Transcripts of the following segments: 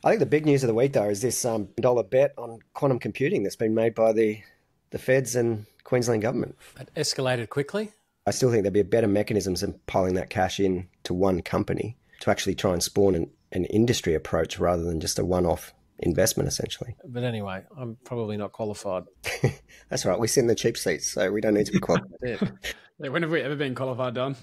I think the big news of the week, though, is this dollar bet on quantum computing that's been made by the feds and Queensland government. It escalated quickly. I still think there'd be better mechanisms than piling that cash in to one company to actually try and spawn an industry approach rather than just a one-off investment, essentially. But anyway, I'm probably not qualified. That's right. We sit in the cheap seats, so we don't need to be qualified. Yeah, when have we ever been qualified, Don?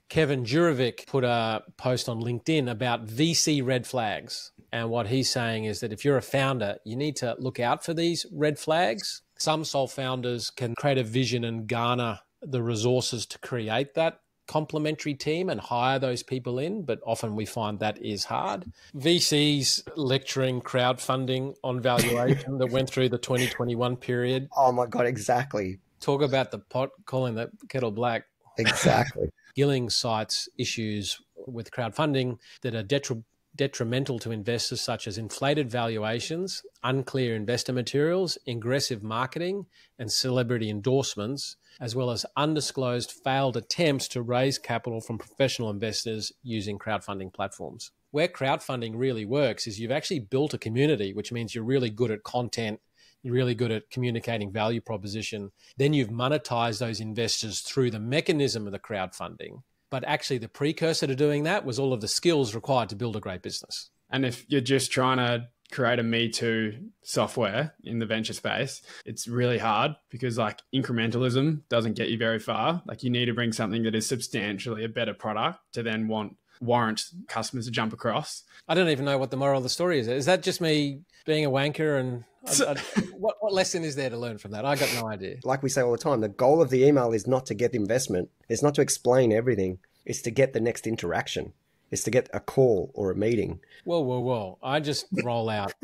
Kevin Jurovic put a post on LinkedIn about VC red flags. And what he's saying is that if you're a founder, you need to look out for these red flags. Some sole founders can create a vision and garner the resources to create that complementary team and hire those people in, but often we find that is hard. VCs lecturing crowdfunding on valuation that went through the 2021 period. Oh my God, exactly. Talk about the pot calling the kettle black. Exactly. Gilling cites issues with crowdfunding that are detrimental to investors, such as inflated valuations, unclear investor materials, aggressive marketing, and celebrity endorsements, as well as undisclosed failed attempts to raise capital from professional investors using crowdfunding platforms. Where crowdfunding really works is you've actually built a community, which means you're really good at content, you're really good at communicating value proposition. Then you've monetized those investors through the mechanism of the crowdfunding. But actually the precursor to doing that was all of the skills required to build a great business. And if you're just trying to create a Me Too software in the venture space, it's really hard because like incrementalism doesn't get you very far. Like you need to bring something that is substantially a better product to then warrant customers to jump across. I don't even know what the moral of the story is. Is that just me being a wanker? And what lesson is there to learn from that? I got no idea. Like we say all the time, the goal of the email is not to get the investment. It's not to explain everything. It's to get the next interaction. It's to get a call or a meeting. Whoa. I just roll out.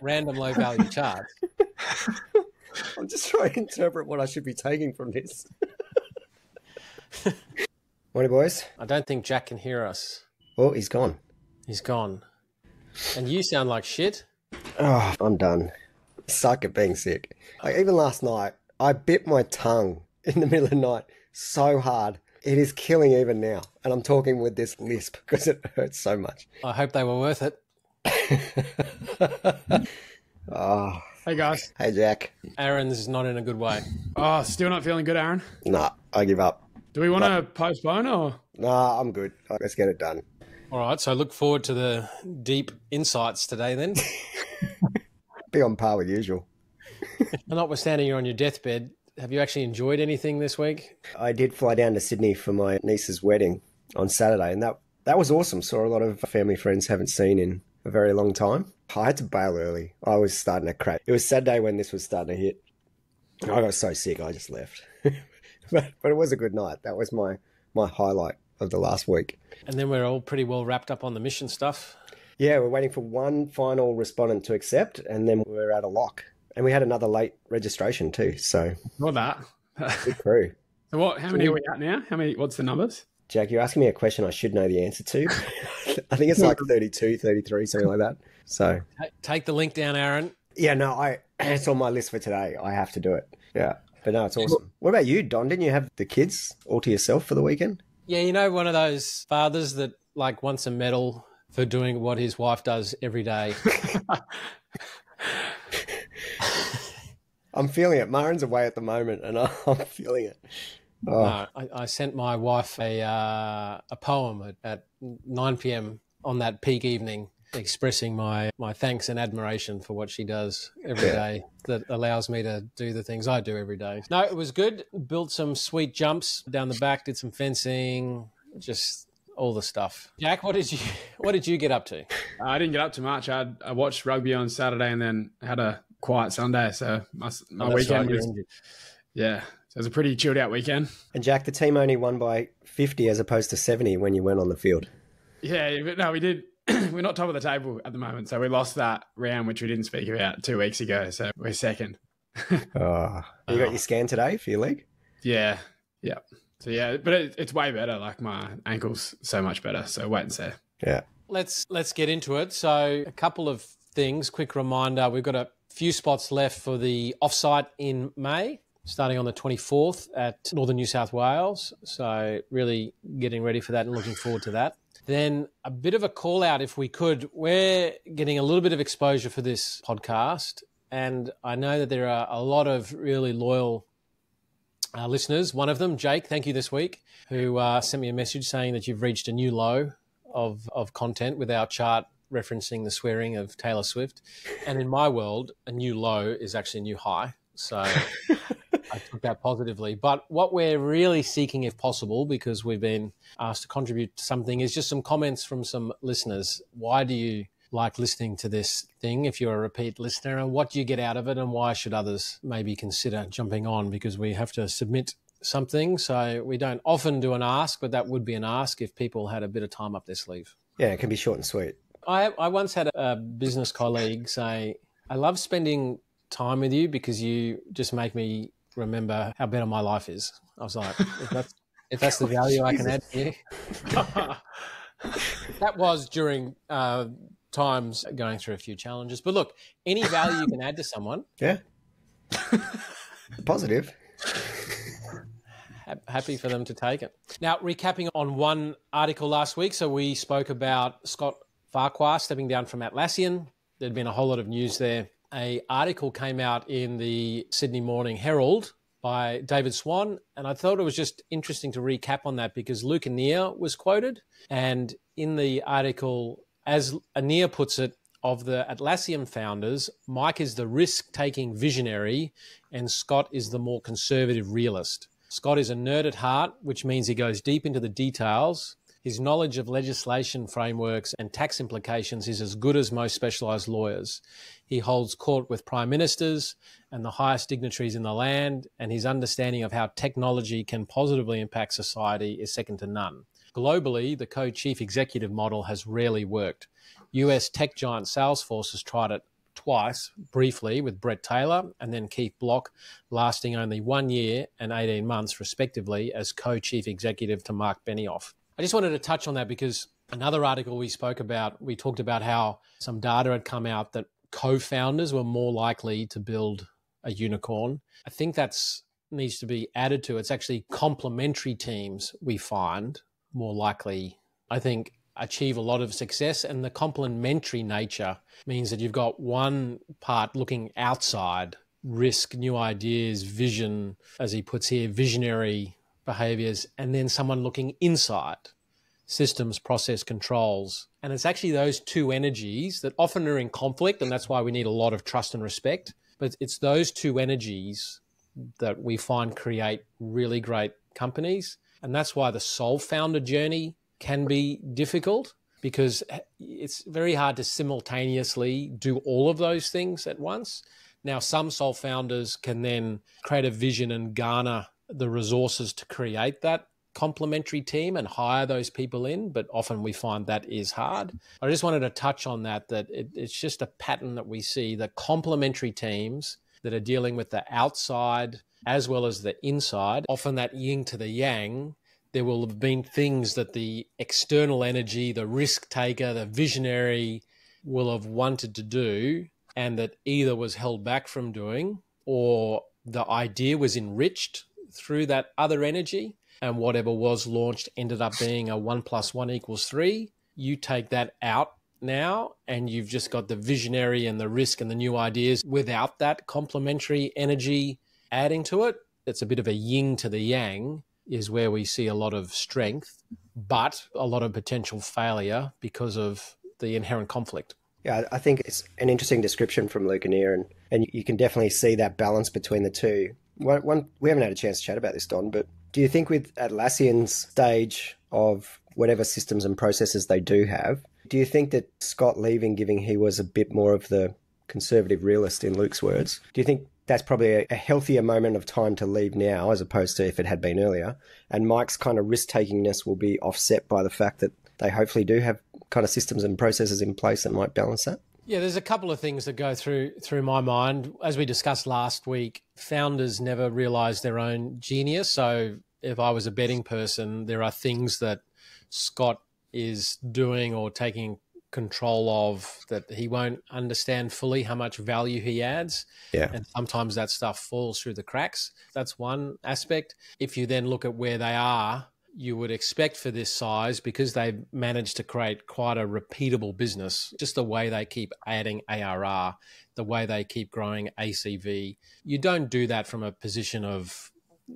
Random low value charts. I'm just trying to interpret what I should be taking from this. Morning, boys. I don't think Jack can hear us. Oh, he's gone. He's gone. And you sound like shit. Oh, I'm done. Suck at being sick. Like, even last night, I bit my tongue in the middle of the night so hard. It is killing even now. And I'm talking with this lisp because it hurts so much. I hope they were worth it. Oh. Hey, guys. Hey, Jack. Aaron's not in a good way. Oh, still not feeling good, Aaron? Nah, I give up. Do we want to postpone or? Nah, I'm good. Let's get it done. All right, so look forward to the deep insights today then. Be on par with usual. Notwithstanding you're on your deathbed, have you actually enjoyed anything this week? I did fly down to Sydney for my niece's wedding on Saturday, and that was awesome. Saw a lot of family friends haven't seen in a very long time. I had to bail early. I was starting to crack. It was Saturday when this was starting to hit. I got so sick, I just left. But it was a good night. That was my highlight of the last week. And then we're all pretty well wrapped up on the mission stuff. Yeah, we're waiting for one final respondent to accept, and then we're at a lock. And we had another late registration too, so... Not that. Good crew. So how many are we at now? What's the numbers? Jack, you're asking me a question I should know the answer to. I think it's like 32, 33, something like that. So take the link down, Aaron. Yeah, no, it's on my list for today. I have to do it. Yeah. But no, it's awesome. What about you, Don? Didn't you have the kids all to yourself for the weekend? Yeah, you know, one of those fathers that like wants a medal for doing what his wife does every day. I'm feeling it. Marin's away at the moment and I'm feeling it. Oh. No, I sent my wife a poem at 9 p.m. on that peak evening, expressing my thanks and admiration for what she does every day that allows me to do the things I do every day. No, it was good. Built some sweet jumps down the back, did some fencing, just all the stuff. Jack, what did you get up to? I didn't get up too much. I watched rugby on Saturday and then had a quiet Sunday. So my weekend was... Yeah. So it was a pretty chilled out weekend. And Jack, the team only won by 50 as opposed to 70 when you went on the field. Yeah, but no, we did. We're not top of the table at the moment. So we lost that round, which we didn't speak about 2 weeks ago. So we're second. You got your scan today for your leg? Yeah. Yeah. So yeah, but it's way better. Like my ankle's so much better. So wait and see. Yeah. Let's get into it. So a couple of things. Quick reminder, we've got a few spots left for the offsite in May. starting on the 24th at Northern New South Wales. So really getting ready for that and looking forward to that. Then a bit of a call out, if we could. We're getting a little bit of exposure for this podcast, and I know that there are a lot of really loyal listeners. One of them, Jake, thank you this week, who sent me a message saying that you've reached a new low of content with our chart referencing the swearing of Taylor Swift. And in my world, a new low is actually a new high. So I took that positively. But what we're really seeking, if possible, because we've been asked to contribute to something, is just some comments from some listeners. Why do you like listening to this thing if you're a repeat listener, and what do you get out of it, and why should others maybe consider jumping on? Because we have to submit something. So we don't often do an ask, but that would be an ask if people had a bit of time up their sleeve. Yeah, it can be short and sweet. I once had a business colleague say, I love spending time with you because you just make me remember how better my life is. I was like, if that's the value I can add to you. That was during times going through a few challenges. But look, any value you can add to someone. Yeah. Positive. Happy for them to take it. Now, recapping on one article last week. So we spoke about Scott Farquhar stepping down from Atlassian. There'd been a whole lot of news there. An article came out in the Sydney Morning Herald by David Swan, and I thought it was just interesting to recap on that because Luke Annear was quoted. And in the article, as Annear puts it, of the Atlassian founders, Mike is the risk-taking visionary and Scott is the more conservative realist. Scott is a nerd at heart, which means he goes deep into the details. His knowledge of legislation frameworks and tax implications is as good as most specialised lawyers. He holds court with prime ministers and the highest dignitaries in the land, and his understanding of how technology can positively impact society is second to none. Globally, the co-chief executive model has rarely worked. US tech giant Salesforce has tried it twice, briefly, with Brett Taylor and then Keith Block, lasting only 1 year and 18 months, respectively, as co-chief executive to Mark Benioff. I just wanted to touch on that because another article we talked about how some data had come out that co-founders were more likely to build a unicorn. I think that's needs to be added to. It's actually complementary teams we find more likely, I think, achieve a lot of success. And the complementary nature means that you've got one part looking outside, risk, new ideas, vision, as he puts here, visionary behaviors, and then someone looking inside, systems, process, controls. And it's actually those two energies that often are in conflict, and that's why we need a lot of trust and respect. But it's those two energies that we find create really great companies. And that's why the sole founder journey can be difficult, because it's very hard to simultaneously do all of those things at once. Now, some sole founders can then create a vision and garner the resources to create that complementary team and hire those people in, but often we find that is hard. I just wanted to touch on that it's just a pattern that we see, the complementary teams that are dealing with the outside as well as the inside, often that yin to the yang. There will have been things that the external energy, the risk taker, the visionary will have wanted to do, and that either was held back from doing, or the idea was enriched through that other energy, and whatever was launched ended up being a 1 + 1 = 3. You take that out now, and you've just got the visionary and the risk and the new ideas without that complementary energy adding to it. It's a bit of a yin to the yang, is where we see a lot of strength, but a lot of potential failure because of the inherent conflict. Yeah, I think it's an interesting description from Luke Annear, and you can definitely see that balance between the two. We haven't had a chance to chat about this, Don, but do you think with Atlassian's stage of whatever systems and processes they do have, do you think that Scott leaving, given he was a bit more of the conservative realist in Luke's words, do you think that's probably a healthier moment of time to leave now as opposed to if it had been earlier? And Mike's kind of risk-takingness will be offset by the fact that they hopefully do have kind of systems and processes in place that might balance that? Yeah, there's a couple of things that go through my mind. As we discussed last week, founders never realize their own genius. So if I was a betting person, there are things that Scott is doing or taking control of, that he won't understand fully how much value he adds. Yeah. And sometimes that stuff falls through the cracks. That's one aspect. If you then look at where they are, you would expect for this size, because they've managed to create quite a repeatable business, just the way they keep adding ARR, the way they keep growing ACV. You don't do that from a position of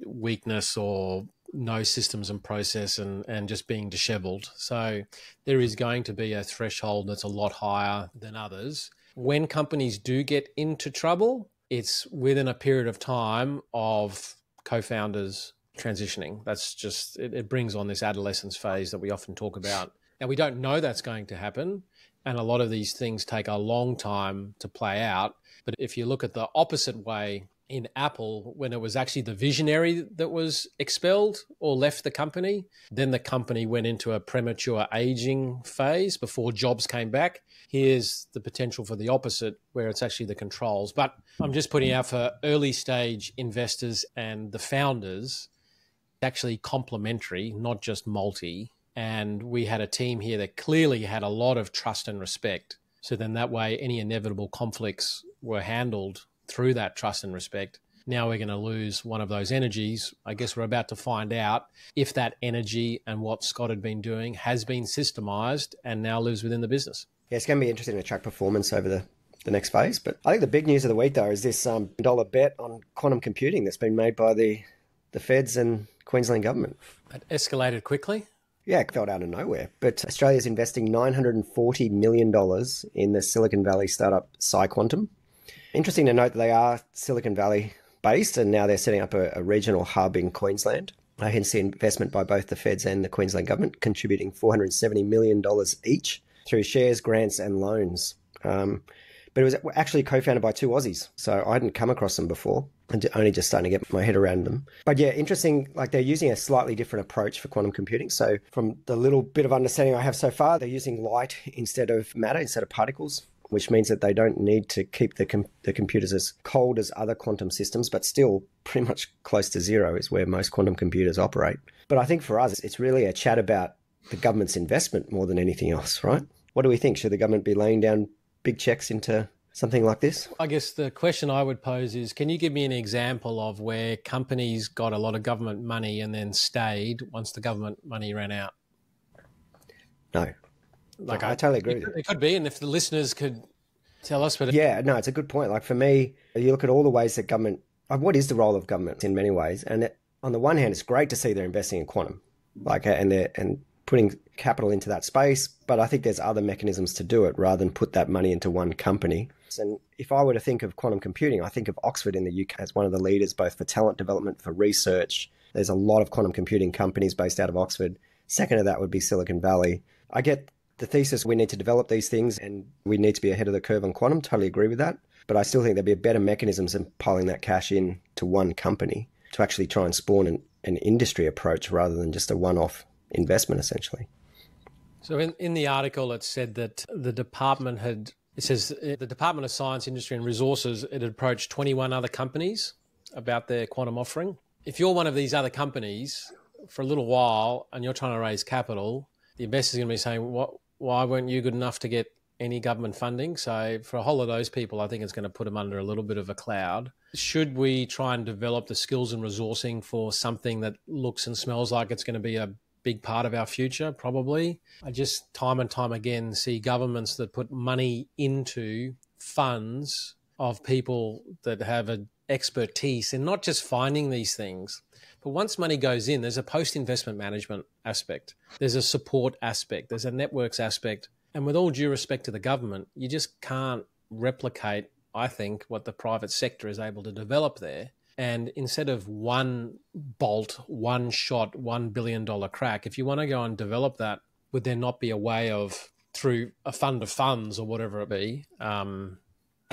weakness or no systems and process and just being disheveled. So there is going to be a threshold that's a lot higher than others. When companies do get into trouble, it's within a period of time of co-founders transitioning. That's just, it brings on this adolescence phase that we often talk about. Now, we don't know that's going to happen, and a lot of these things take a long time to play out. But if you look at the opposite way, in Apple, when it was actually the visionary that was expelled or left the company, then the company went into a premature aging phase before Jobs came back. Here's the potential for the opposite, where it's actually the controls. But I'm just putting out for early stage investors and the founders, actually complementary, not just multi. And we had a team here that clearly had a lot of trust and respect. So then that way, any inevitable conflicts were handled through that trust and respect. Now we're going to lose one of those energies. I guess we're about to find out if that energy and what Scott had been doing has been systemized and now lives within the business. Yeah, it's going to be interesting to track performance over the next phase. But I think the big news of the week, though, is this dollar bet on quantum computing that's been made by the feds and Queensland government. It escalated quickly. Yeah, it fell out of nowhere. But Australia's investing $940 million in the Silicon Valley startup PsiQuantum. Interesting to note that they are Silicon Valley based, and now they're setting up a regional hub in Queensland. I can see investment by both the feds and the Queensland government contributing $470 million each through shares, grants and loans. But it was actually co-founded by two Aussies, so I hadn't come across them before. I'm only just starting to get my head around them. But yeah, interesting, like they're using a slightly different approach for quantum computing. So from the little bit of understanding I have so far, they're using light instead of matter, instead of particles, which means that they don't need to keep the computers as cold as other quantum systems, but still pretty much close to zero is where most quantum computers operate. But I think for us, it's really a chat about the government's investment more than anything else, right? What do we think? Should the government be laying down big checks into something like this? I guess the question I would pose is, can you give me an example of where companies got a lot of government money and then stayed once the government money ran out? No. Like I totally agree with you. It could be, and if the listeners could tell us. But yeah, no, it's a good point. Like for me, you look at all the ways that government, what is the role of government in many ways? And on the one hand, it's great to see they're investing in quantum, like and putting capital into that space. But I think there's other mechanisms to do it rather than put that money into one company. And if I were to think of quantum computing, I think of Oxford in the UK as one of the leaders, both for talent development, for research. There's a lot of quantum computing companies based out of Oxford. Second to that would be Silicon Valley. I get the thesis, we need to develop these things and we need to be ahead of the curve on quantum. Totally agree with that. But I still think there'd be better mechanisms than piling that cash in to one company to actually try and spawn an industry approach rather than just a one-off investment, essentially. So in the article, it said that the Department of Science, Industry and Resources, it had approached 21 other companies about their quantum offering. If you're one of these other companies for a little while and you're trying to raise capital, the investor's going to be saying, why weren't you good enough to get any government funding? So for a whole of those people, I think it's going to put them under a little bit of a cloud. Should we try and develop the skills and resourcing for something that looks and smells like it's going to be a big part of our future? Probably. I just time and time again see governments that put money into funds of people that have an expertise in not just finding these things, but once money goes in, there's a post-investment management aspect. There's a support aspect. There's a networks aspect. And with all due respect to the government, you just can't replicate, I think, what the private sector is able to develop there. And instead of one bolt, one shot, $1 billion crack, if you want to go and develop that, would there not be a way of, through a fund of funds or whatever it be,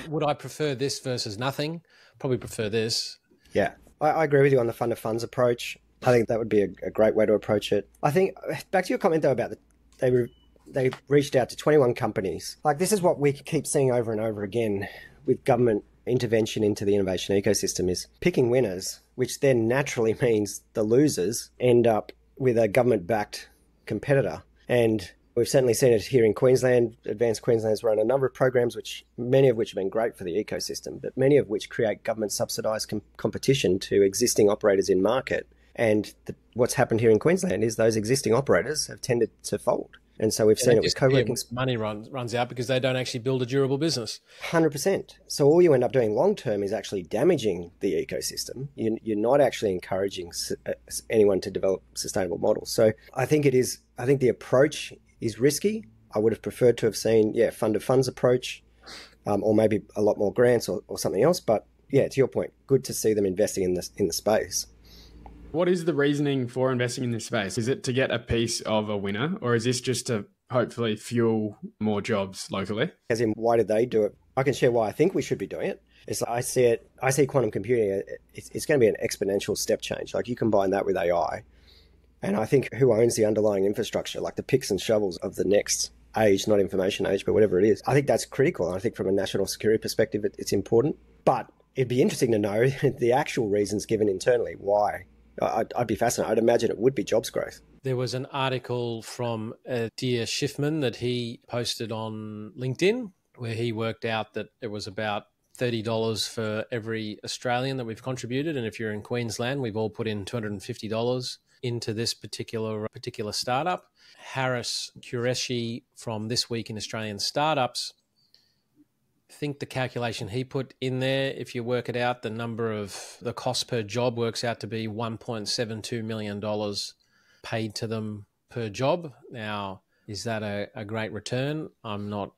would I prefer this versus nothing? Probably prefer this. Yeah. I agree with you on the fund of funds approach. I think that would be a great way to approach it. I think, back to your comment though about they reached out to 21 companies. Like this is what we keep seeing over and over again with government intervention into the innovation ecosystem, is picking winners, which then naturally means the losers end up with a government-backed competitor. And We've certainly seen it here in Queensland. Advanced Queensland's run a number of programs, many of which have been great for the ecosystem, but many of which create government subsidised competition to existing operators in market. And what's happened here in Queensland is those existing operators have tended to fold. And so we've seen it with co-working. Money runs out because they don't actually build a durable business. 100%. So all you end up doing long term is actually damaging the ecosystem. You're not actually encouraging anyone to develop sustainable models. So I think the approach is risky. I would have preferred to have seen, fund of funds approach, or maybe a lot more grants or something else. But yeah, to your point, good to see them investing in the space. What is the reasoning for investing in this space? Is it to get a piece of a winner, or is this just to hopefully fuel more jobs locally? As in, why did they do it? I can share why I think we should be doing it. I see quantum computing, it's going to be an exponential step change. Like, you combine that with AI, and I think who owns the underlying infrastructure, like the picks and shovels of the next age, not information age, but whatever it is, I think that's critical. And I think from a national security perspective, it's important. But it'd be interesting to know the actual reasons given internally why. I'd be fascinated. I'd imagine it would be jobs growth. There was an article from Dear Schiffman that he posted on LinkedIn where he worked out that it was about $30 for every Australian that we've contributed. And if you're in Queensland, we've all put in $250 into this particular startup. Harris Qureshi from This Week in Australian Startups, I think the calculation he put in there, if you work it out, the cost per job works out to be $1.72 million paid to them per job. Now, is that a great return? I'm not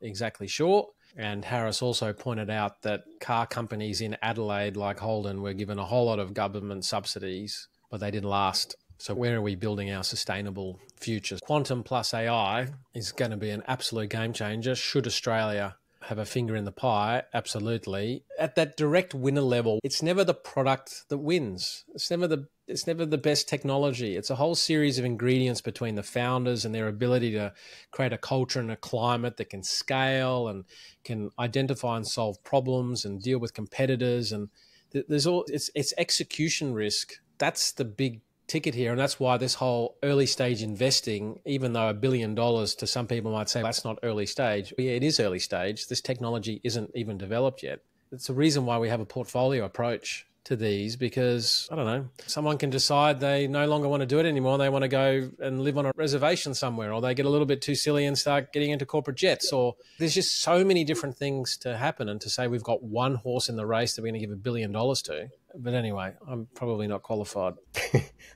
exactly sure. And Harris also pointed out that car companies in Adelaide, like Holden, were given a whole lot of government subsidies, but they didn't last. So where are we building our sustainable future? Quantum plus AI is going to be an absolute game changer. Should Australia have a finger in the pie? Absolutely. At that direct winner level, it's never the product that wins. It's never the best technology. It's a whole series of ingredients between the founders and their ability to create a culture and a climate that can scale and can identify and solve problems and deal with competitors. And it's execution risk. That's the big ticket here. And that's why this whole early stage investing, even though $1 billion to some people might say that's not early stage. Yeah, it is early stage. This technology isn't even developed yet. It's the reason why we have a portfolio approach to these, because, I don't know, someone can decide they no longer want to do it anymore. They want to go and live on a reservation somewhere, or they get a little bit too silly and start getting into corporate jets, or there's just so many different things to happen. And to say we've got one horse in the race that we're going to give $1 billion to. But anyway, I'm probably not qualified.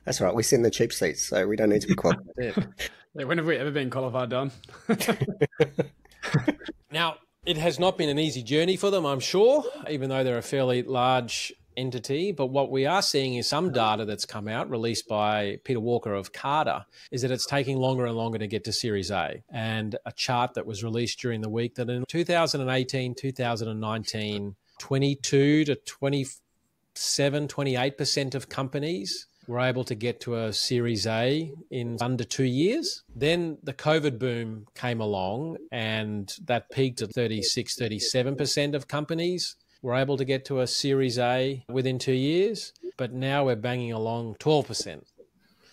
That's right. We sit in the cheap seats, so we don't need to be qualified. Yeah, when have we ever been qualified, Don? Now, it has not been an easy journey for them, I'm sure, even though they're a fairly large entity. But what we are seeing is some data that's come out, released by Peter Walker of Carter, is that it's taking longer and longer to get to Series A. And a chart that was released during the week that in 2018, 2019, 22 to 28% of companies were able to get to a Series A in under 2 years. Then the COVID boom came along and that peaked at 37% of companies were able to get to a Series A within 2 years. But now we're banging along 12%.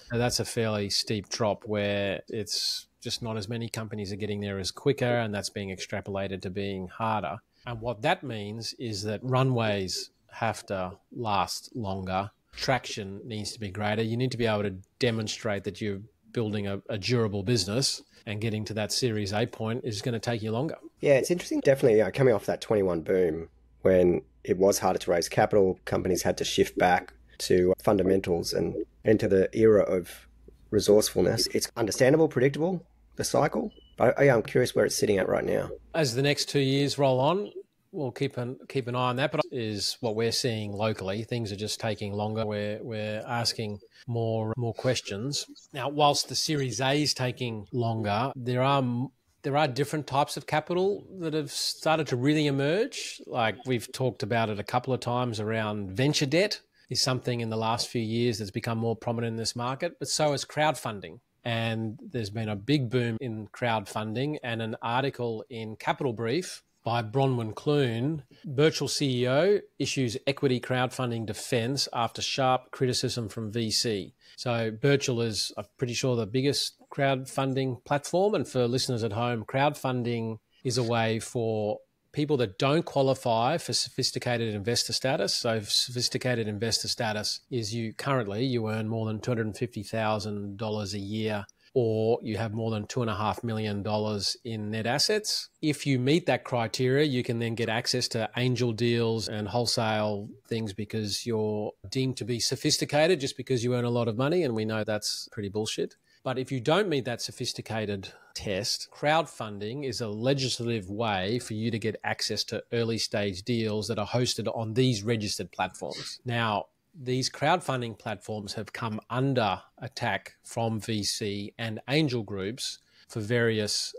So that's a fairly steep drop where it's just not as many companies are getting there as quicker, and that's being extrapolated to being harder. And what that means is that runways have to last longer. Traction needs to be greater. You need to be able to demonstrate that you're building a durable business, and getting to that Series A point is going to take you longer. Yeah, it's interesting. Definitely coming off that 21 boom, when it was harder to raise capital, companies had to shift back to fundamentals and enter the era of resourcefulness. It's understandable, predictable, the cycle. But I'm curious where it's sitting at right now. As the next 2 years roll on, we'll keep an eye on that, but is what we're seeing locally. Things are just taking longer. We're asking more questions. Now, whilst the Series A is taking longer, there are different types of capital that have started to really emerge. Like we've talked about it a couple of times around venture debt is something in the last few years that's become more prominent in this market, but so is crowdfunding. And there's been a big boom in crowdfunding, and an article in Capital Brief by Bronwyn Clune, Birchal CEO issues equity crowdfunding defense after sharp criticism from VC. So Birchal is, I'm pretty sure, the biggest crowdfunding platform. And for listeners at home, crowdfunding is a way for people that don't qualify for sophisticated investor status. So sophisticated investor status is you earn more than $250,000 a year, or you have more than $2.5 million in net assets. If you meet that criteria, you can then get access to angel deals and wholesale things because you're deemed to be sophisticated just because you earn a lot of money. And we know that's pretty bullshit. But if you don't meet that sophisticated test, crowdfunding is a legislative way for you to get access to early stage deals that are hosted on these registered platforms. Now, these crowdfunding platforms have come under attack from VC and angel groups for various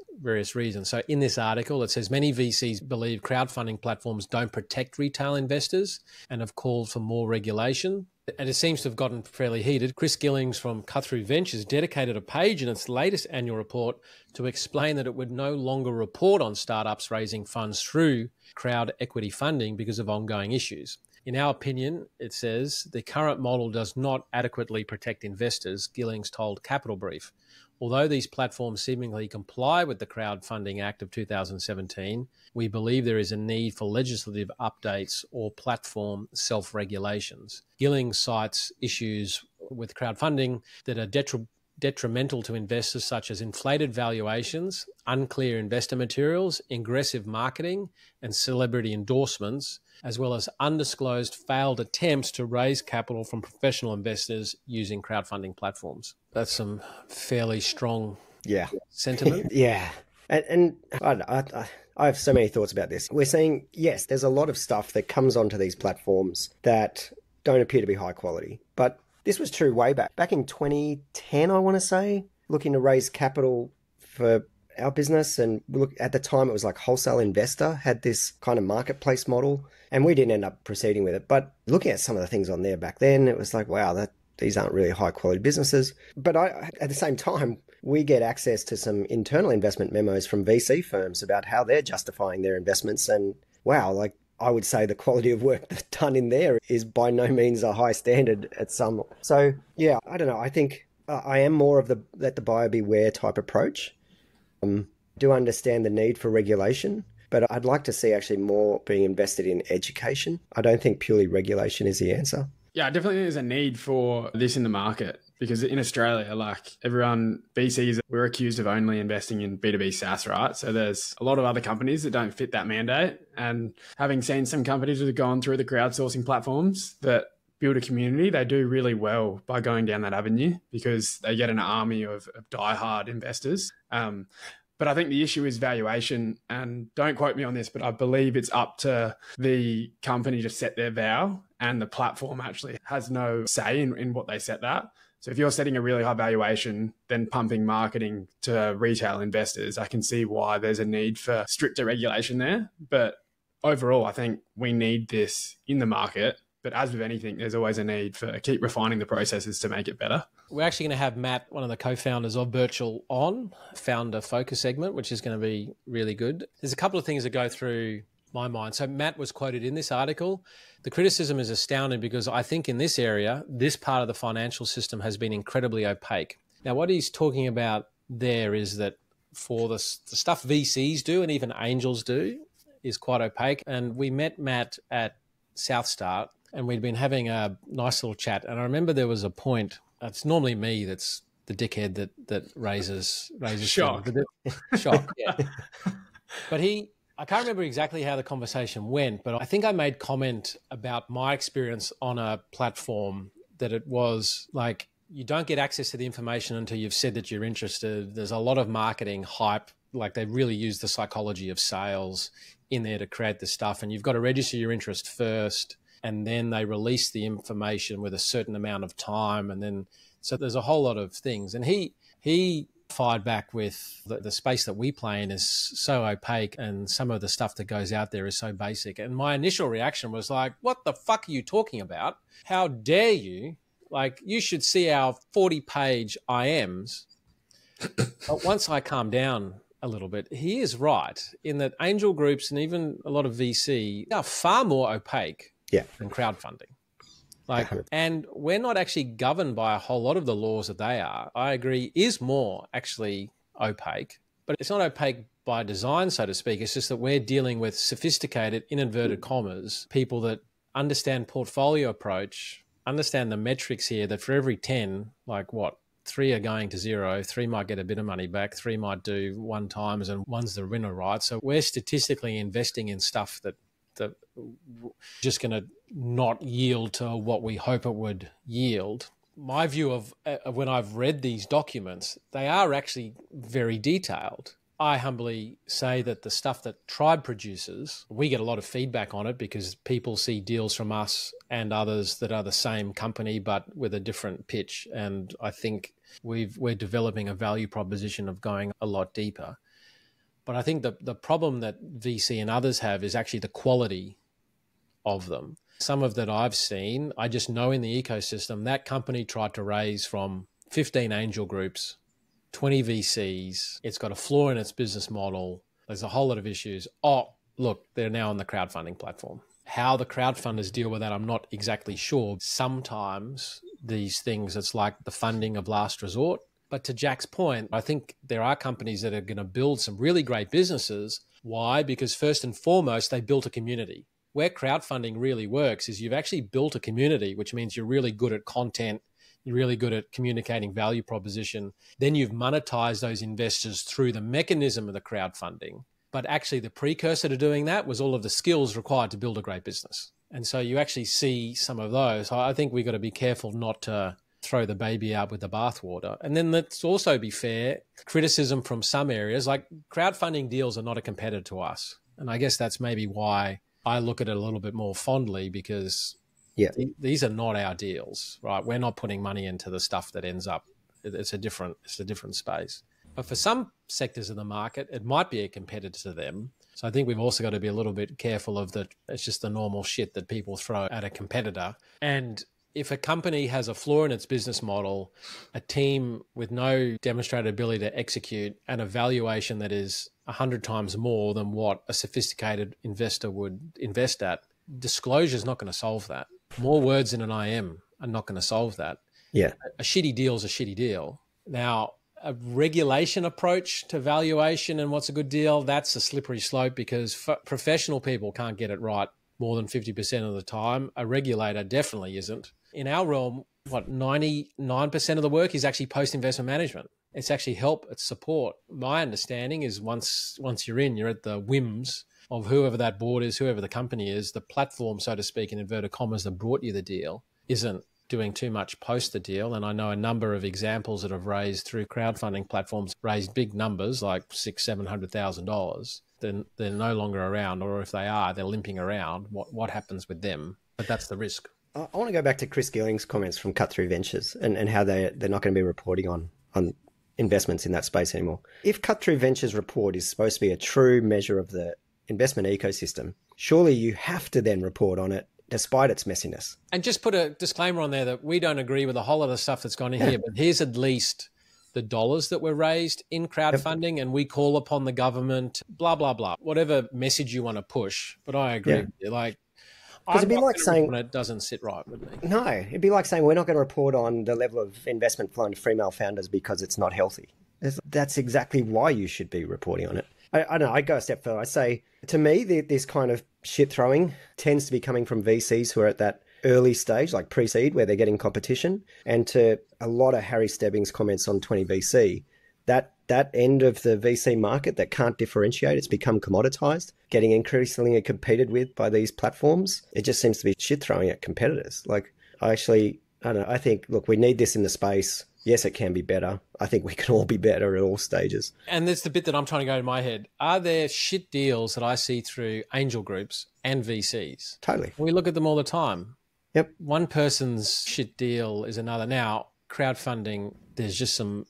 reasons. So in this article, it says many VCs believe crowdfunding platforms don't protect retail investors and have called for more regulation. And it seems to have gotten fairly heated. Chris Gillings from Cut-Through Ventures dedicated a page in its latest annual report to explain that it would no longer report on startups raising funds through crowd equity funding because of ongoing issues. In our opinion, it says, the current model does not adequately protect investors, Gillings told Capital Brief. Although these platforms seemingly comply with the Crowdfunding Act of 2017, we believe there is a need for legislative updates or platform self-regulations. Gillings cites issues with crowdfunding that are detrimental to investors, such as inflated valuations, unclear investor materials, aggressive marketing, and celebrity endorsements, as well as undisclosed failed attempts to raise capital from professional investors using crowdfunding platforms. That's some fairly strong sentiment. Yeah. And I have so many thoughts about this. We're saying, yes, there's a lot of stuff that comes onto these platforms that don't appear to be high quality. But this was true way back in 2010, I want to say, looking to raise capital for our business. And look, at the time, it was like Wholesale Investor had this kind of marketplace model, and we didn't end up proceeding with it. But looking at some of the things on there back then, it was like, wow, these aren't really high quality businesses. But at the same time, we get access to some internal investment memos from VC firms about how they're justifying their investments. And wow, like I would say the quality of work that's done in there is by no means a high standard at some. So yeah, I don't know. I think I am more of the let the buyer beware type approach. Do understand the need for regulation, but I'd like to see actually more being invested in education. I don't think purely regulation is the answer. Yeah, I definitely think there's a need for this in the market, because in Australia, like everyone, VCs, we're accused of only investing in B2B SaaS, right? So there's a lot of other companies that don't fit that mandate. And having seen some companies that have gone through the crowdsourcing platforms that build a community, they do really well by going down that avenue because they get an army of diehard investors. But I think the issue is valuation, and don't quote me on this, but I believe it's up to the company to set their vow, and the platform actually has no say in what they set that. So if you're setting a really high valuation, then pumping marketing to retail investors, I can see why there's a need for stricter regulation there. But overall, I think we need this in the market. But as with anything, there's always a need for keep refining the processes to make it better. We're actually going to have Matt, one of the co-founders of Birchal, on founder focus segment, which is going to be really good. There's a couple of things that go through my mind. So Matt was quoted in this article. The criticism is astounding because I think in this area, this part of the financial system has been incredibly opaque. Now, what he's talking about there is that for the stuff VCs do and even angels do is quite opaque. And we met Matt at South Start, and we'd been having a nice little chat. And I remember there was a point, it's normally me that's the dickhead that raises shock. Shock, yeah. But I can't remember exactly how the conversation went, but I think I made comment about my experience on a platform that it was like, you don't get access to the information until you've said that you're interested. There's a lot of marketing hype. Like they really use the psychology of sales in there to create the stuff. And you've got to register your interest first, and then they release the information with a certain amount of time. And then, so there's a whole lot of things. And he fired back with the space that we play in is so opaque, and some of the stuff that goes out there is so basic. And my initial reaction was like, what the fuck are you talking about? How dare you? Like, you should see our 40-page IMs. But once I calmed down a little bit. He is right in that angel groups and even a lot of VC are far more opaque than crowdfunding. And we're not actually governed by a whole lot of the laws that they are. I agree, is more actually opaque, but it's not opaque by design, so to speak. It's just that we're dealing with sophisticated, in inverted commas, people that understand portfolio approach, understand the metrics here, that for every 10, 3 are going to zero, 3 might get a bit of money back, 3 might do one times, and one's the winner, right? So we're statistically investing in stuff that just going to not yield to what we hope it would yield. My view of when I've read these documents, they are actually very detailed. I humbly say that the stuff that Tribe produces, we get a lot of feedback on it because people see deals from us and others that are the same company but with a different pitch. And I think we're developing a value proposition of going a lot deeper. But I think the problem that VC and others have is actually the quality of them. Some of that I've seen, I just know in the ecosystem, that company tried to raise from 15 angel groups, 20 VCs. It's got a flaw in its business model. There's a whole lot of issues. Oh, look, they're now on the crowdfunding platform. How the crowdfunders deal with that, I'm not exactly sure. Sometimes these things, it's like the funding of last resort. But to Jack's point, I think there are companies that are going to build some really great businesses. Why? Because first and foremost, they built a community. Where crowdfunding really works is you've actually built a community, which means you're really good at content, you're really good at communicating value proposition. Then you've monetized those investors through the mechanism of the crowdfunding. But actually the precursor to doing that was all of the skills required to build a great business. And so you actually see some of those. I think we've got to be careful not to throw the baby out with the bathwater. And then let's also be fair, criticism from some areas, like crowdfunding deals are not a competitor to us. And I guess that's maybe why I look at it a little bit more fondly, because these are not our deals, right? We're not putting money into the stuff that ends up. It's a different space. But for some sectors of the market, it might be a competitor to them. So I think we've also got to be a little bit careful of that. It's just the normal shit that people throw at a competitor. And if a company has a flaw in its business model, a team with no demonstrated ability to execute, and a valuation that is 100 times more than what a sophisticated investor would invest at, disclosure is not going to solve that. More words in an IM are not going to solve that. Yeah. A shitty deal is a shitty deal. Now, a regulation approach to valuation and what's a good deal, that's a slippery slope, because professional people can't get it right more than 50% of the time. A regulator definitely isn't. In our realm, 99% of the work is actually post-investment management. It's actually help, it's support. My understanding is once you're in, you're at the whims of whoever that board is, whoever the company is. The platform, so to speak, in inverted commas, that brought you the deal isn't doing too much post the deal. And I know a number of examples that have raised through crowdfunding platforms, raised big numbers like $600,000-$700,000. Then they're no longer around, or if they are, they're limping around. What happens with them? But that's the risk. I want to go back to Chris Gilling's comments from Cut Through Ventures and how they're not going to be reporting on investments in that space anymore. If Cut Through Ventures report is supposed to be a true measure of the investment ecosystem, surely you have to then report on it despite its messiness. And just put a disclaimer on there that we don't agree with a whole lot of stuff that's gone in here, but here's at least the dollars that were raised in crowdfunding, and we call upon the government, blah, blah, blah, whatever message you want to push. But I agree with you. Because it'd be like saying it doesn't sit right with me. No, it'd be like saying we're not going to report on the level of investment flowing to female founders because it's not healthy. That's exactly why you should be reporting on it. I don't know. I go a step further. I say, to me, this kind of shit throwing tends to be coming from VCs who are at that early stage, like pre-seed, where they're getting competition. And to a lot of Harry Stebbings' comments on 20VC, that end of the VC market that can't differentiate, it's become commoditized, getting increasingly competed with by these platforms. It just seems to be shit throwing at competitors. I don't know. I think, look, we need this in the space. Yes, it can be better. I think we can all be better at all stages. And that's the bit that I'm trying to go in my head. Are there shit deals that I see through angel groups and VCs? Totally. We look at them all the time. Yep. One person's shit deal is another. Now, crowdfunding, there's some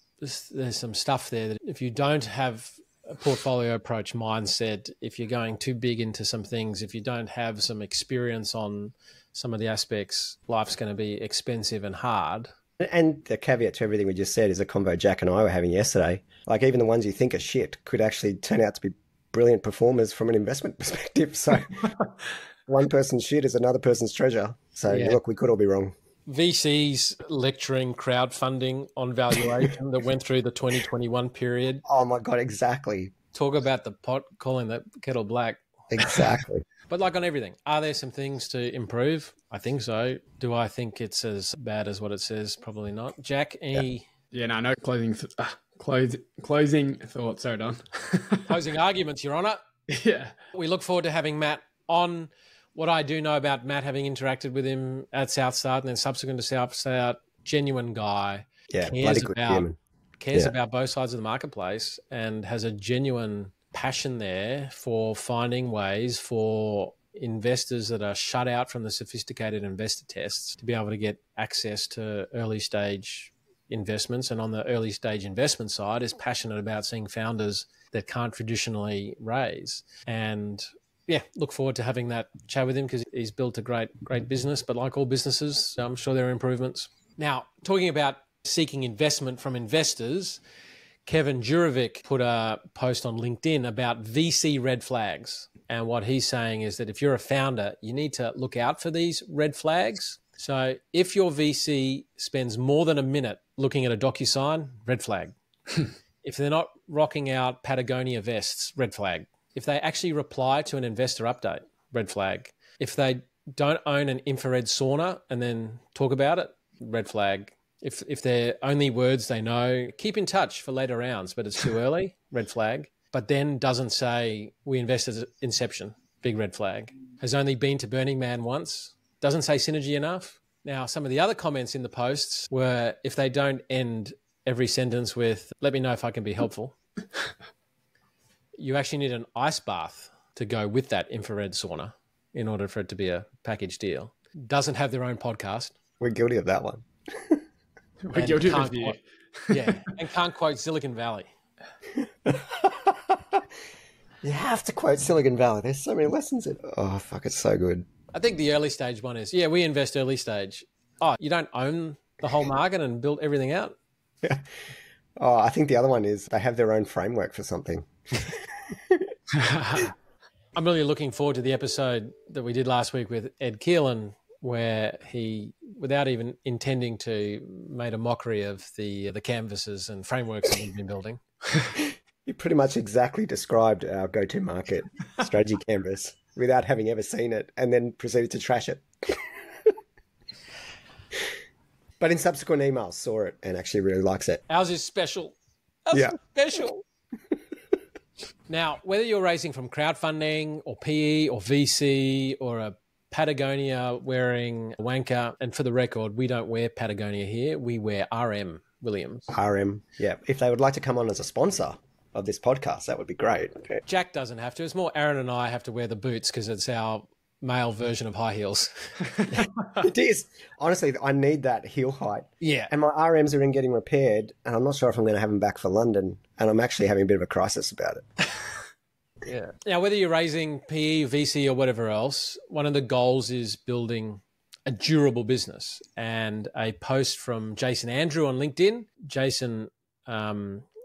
stuff there that if you don't have a portfolio approach mindset, if you're going too big into some things, if you don't have some experience on some of the aspects, life's going to be expensive and hard. And the caveat to everything we just said is a convo Jack and I were having yesterday. Like even the ones you think are shit could actually turn out to be brilliant performers from an investment perspective. So one person's shit is another person's treasure. So look, we could all be wrong. VCs lecturing crowdfunding on valuation that went through the 2021 period. Oh my God, exactly. Talk about the pot calling the kettle black. Exactly. But like on everything, are there some things to improve? I think so. Do I think it's as bad as what it says? Probably not. Jack, any... No closing thoughts. Sorry, Don. Closing arguments, Your Honour. Yeah. We look forward to having Matt on. What I do know about Matt, having interacted with him at South Start and then subsequent to South Start, genuine guy. Yeah, cares about both sides of the marketplace and has a genuine passion there for finding ways for investors that are shut out from the sophisticated investor tests to be able to get access to early stage investments. And on the early stage investment side is passionate about seeing founders that can't traditionally raise. And look forward to having that chat with him because he's built a great business. But like all businesses, I'm sure there are improvements. Now, talking about seeking investment from investors, Kevin Jurovic put a post on LinkedIn about VC red flags. And what he's saying is that if you're a founder, you need to look out for these red flags. So if your VC spends more than a minute looking at a DocuSign, red flag. If they're not rocking out Patagonia vests, red flag. If they actually reply to an investor update, red flag. If they don't own an infrared sauna and then talk about it, red flag. If they're only words they know, keep in touch for later rounds, but it's too early, red flag. But then doesn't say we invested at inception, big red flag. Has only been to Burning Man once, doesn't say synergy enough. Now, some of the other comments in the posts were if they don't end every sentence with, let me know if I can be helpful. You actually need an ice bath to go with that infrared sauna in order for it to be a package deal. Doesn't have their own podcast. We're guilty of that one. We're guilty of the and can't quote Silicon Valley. You have to quote Silicon Valley. There's so many lessons in it. Oh, fuck, it's so good. I think the early stage one is, we invest early stage. Oh, you don't own the whole market and build everything out? Yeah. Oh, I think the other one is they have their own framework for something. I'm really looking forward to the episode that we did last week with Ed Keelan, where he, without even intending to, made a mockery of the canvases and frameworks that we've been building. You pretty much exactly described our go-to market strategy canvas without having ever seen it and then proceeded to trash it. But in subsequent emails, saw it and actually really likes it. Ours is special. Special. Now, whether you're raising from crowdfunding or PE or VC or a Patagonia wearing wanker, and for the record, we don't wear Patagonia here. We wear RM Williams. RM, yeah. If they would like to come on as a sponsor of this podcast, that would be great. Okay. Jack doesn't have to. It's more Aaron and I have to wear the boots because it's our male version of high heels. It is. Honestly, I need that heel height. Yeah. And my RMs are in getting repaired, and I'm not sure if I'm going to have them back for London, and I'm actually having a bit of a crisis about it. Yeah. Now, whether you're raising PE, VC, or whatever else, one of the goals is building a durable business. And a post from Jason Andrew on LinkedIn. Jason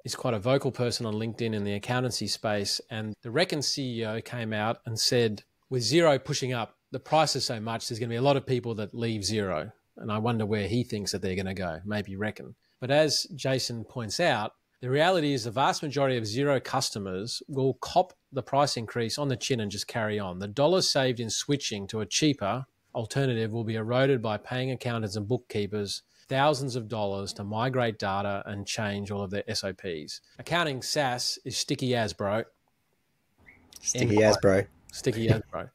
is quite a vocal person on LinkedIn in the accountancy space. And the Reckon CEO came out and said, with Xero pushing up the prices so much, there's going to be a lot of people that leave Xero. And I wonder where he thinks that they're going to go, maybe Reckon. But as Jason points out, the reality is the vast majority of Xero customers will cop the price increase on the chin and just carry on. The dollars saved in switching to a cheaper alternative will be eroded by paying accountants and bookkeepers thousands of dollars to migrate data and change all of their SOPs. Accounting SaaS is sticky as, bro. Sticky as, bro. Sticky as, bro.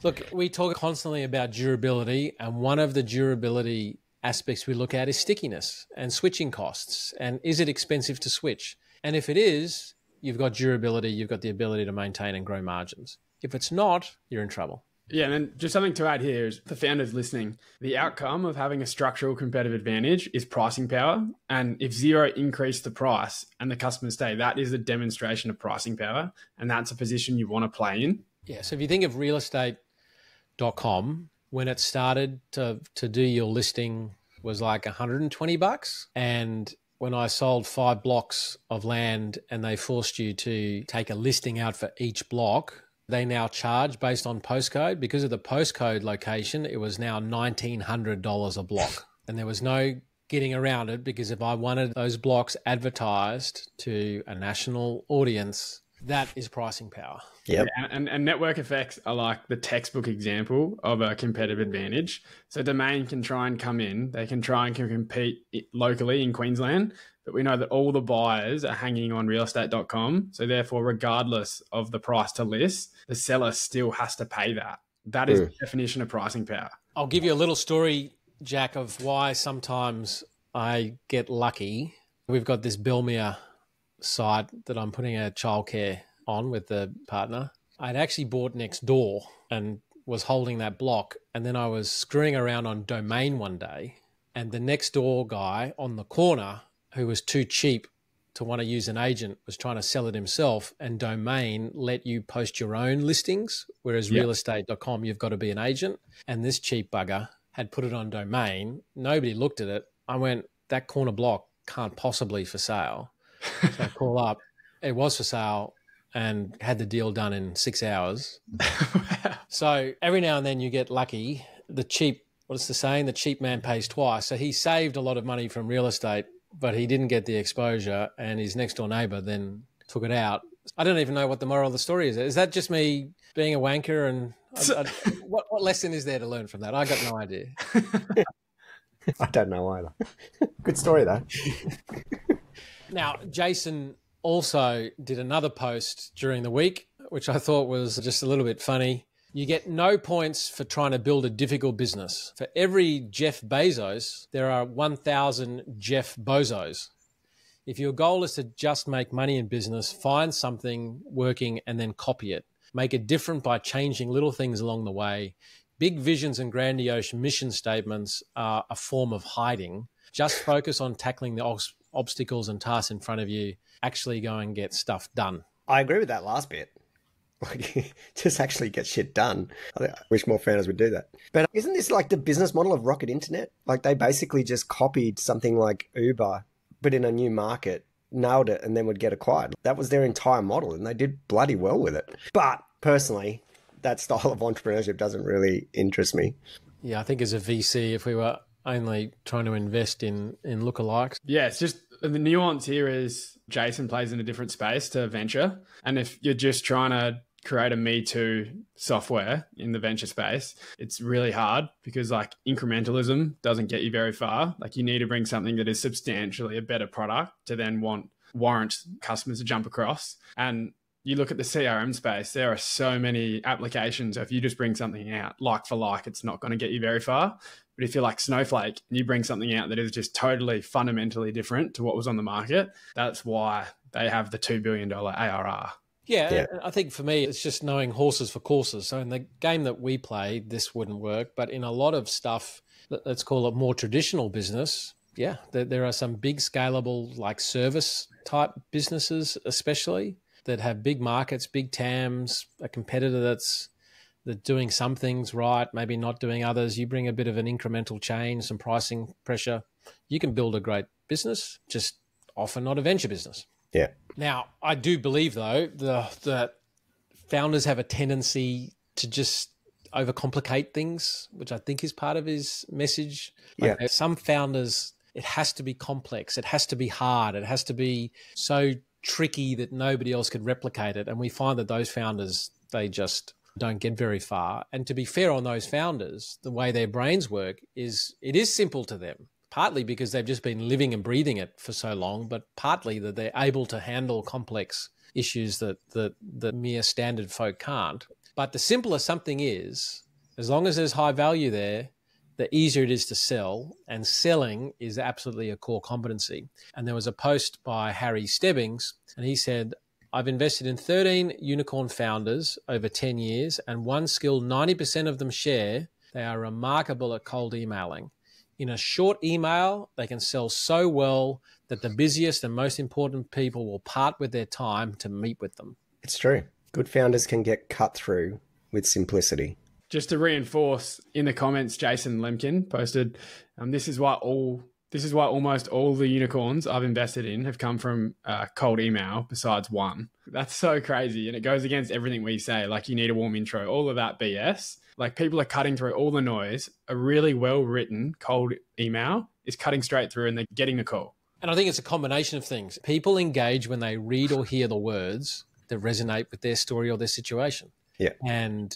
Look, we talk constantly about durability, and one of the durability aspects we look at is stickiness and switching costs. And is it expensive to switch? And if it is, you've got durability, you've got the ability to maintain and grow margins. If it's not, you're in trouble. Yeah, and then just something to add here is for founders listening, the outcome of having a structural competitive advantage is pricing power. And if Xero increased the price and the customers stay, that is a demonstration of pricing power. And that's a position you want to play in. Yeah, so if you think of realestate.com, when it started to do your listing was like $120. And when I sold 5 blocks of land and they forced you to take a listing out for each block, they now charge based on postcode. Because of the postcode location, it was now $1,900 a block. And there was no getting around it, because if I wanted those blocks advertised to a national audience, that is pricing power. Yep. Yeah, and network effects are like the textbook example of a competitive advantage. So Domain can try and come in, they can try and compete locally in Queensland, but we know that all the buyers are hanging on realestate.com. So therefore, regardless of the price to list, the seller still has to pay that. That is the definition of pricing power. I'll give you a little story, Jack, of why sometimes I get lucky. We've got this Belmere site that I'm putting a childcare on with the partner. I'd actually bought next door and was holding that block. And then I was screwing around on Domain one day, and the next door guy on the corner, who was too cheap to want to use an agent, was trying to sell it himself, and Domain let you post your own listings, whereas realestate.com, you've got to be an agent. And this cheap bugger had put it on Domain. Nobody looked at it. I went, that corner block can't possibly for sale. So I call up, it was for sale, and had the deal done in 6 hours. Wow. So every now and then you get lucky. What's the saying? The cheap man pays twice. So he saved a lot of money from real estate, but he didn't get the exposure, and his next door neighbor then took it out. I don't even know what the moral of the story is. Is that just me being a wanker? And what lesson is there to learn from that? I got no idea. I don't know either. Good story, though. Now, Jason also did another post during the week, which I thought was just a little bit funny. You get no points for trying to build a difficult business. For every Geoff Bezos, there are 1,000 Geoff Bozos. If your goal is to just make money in business, find something working and then copy it. Make it different by changing little things along the way. Big visions and grandiose mission statements are a form of hiding. Just focus on tackling the obstacles and tasks in front of you. Actually go and get stuff done. I agree with that last bit. Like, just actually get shit done. I wish more founders would do that. But isn't this like the business model of Rocket Internet? Like, they basically just copied something like Uber, but in a new market, nailed it, and then would get acquired. That was their entire model, and they did bloody well with it. But personally, that style of entrepreneurship doesn't really interest me. Yeah, I think as a VC, if we were only trying to invest in lookalikes. Yeah, it's just the nuance here is Jason plays in a different space to venture. And if you're just trying to create a Me Too software in the venture space, it's really hard because like incrementalism doesn't get you very far. Like you need to bring something that is substantially a better product to then warrant customers to jump across. And you look at the CRM space, there are so many applications. So if you just bring something out like for like, it's not going to get you very far. But if you're like Snowflake and you bring something out that is just totally fundamentally different to what was on the market, that's why they have the $2 billion ARR. Yeah, I think for me, it's just knowing horses for courses. So in the game that we play, this wouldn't work. But in a lot of stuff, let's call it more traditional business, yeah, there are some big scalable like service type businesses, especially that have big markets, big TAMs, a competitor that's doing some things right, maybe not doing others. You bring a bit of an incremental change, some pricing pressure. You can build a great business, just often not a venture business. Yeah. Now, I do believe, though, that founders have a tendency to just overcomplicate things, which I think is part of his message. Like some founders, it has to be complex. It has to be hard. It has to be so tricky that nobody else could replicate it. And we find that those founders, they just don't get very far. And to be fair on those founders, the way their brains work is it is simple to them. Partly because they've just been living and breathing it for so long, but partly that they're able to handle complex issues that the mere standard folk can't. But the simpler something is, as long as there's high value there, the easier it is to sell, and selling is absolutely a core competency. And there was a post by Harry Stebbings, and he said, I've invested in 13 unicorn founders over 10 years, and one skill 90% of them share, they are remarkable at cold emailing. In a short email, they can sell so well that the busiest and most important people will part with their time to meet with them. It's true. Good founders can get cut through with simplicity. Just to reinforce, in the comments, Jason Lemkin posted, this is why almost all the unicorns I've invested in have come from cold email besides one. That's so crazy. And it goes against everything we say. Like, you need a warm intro, all of that BS. Like, people are cutting through all the noise. A really well-written cold email is cutting straight through and they're getting the call. And I think it's a combination of things. People engage when they read or hear the words that resonate with their story or their situation. Yeah. And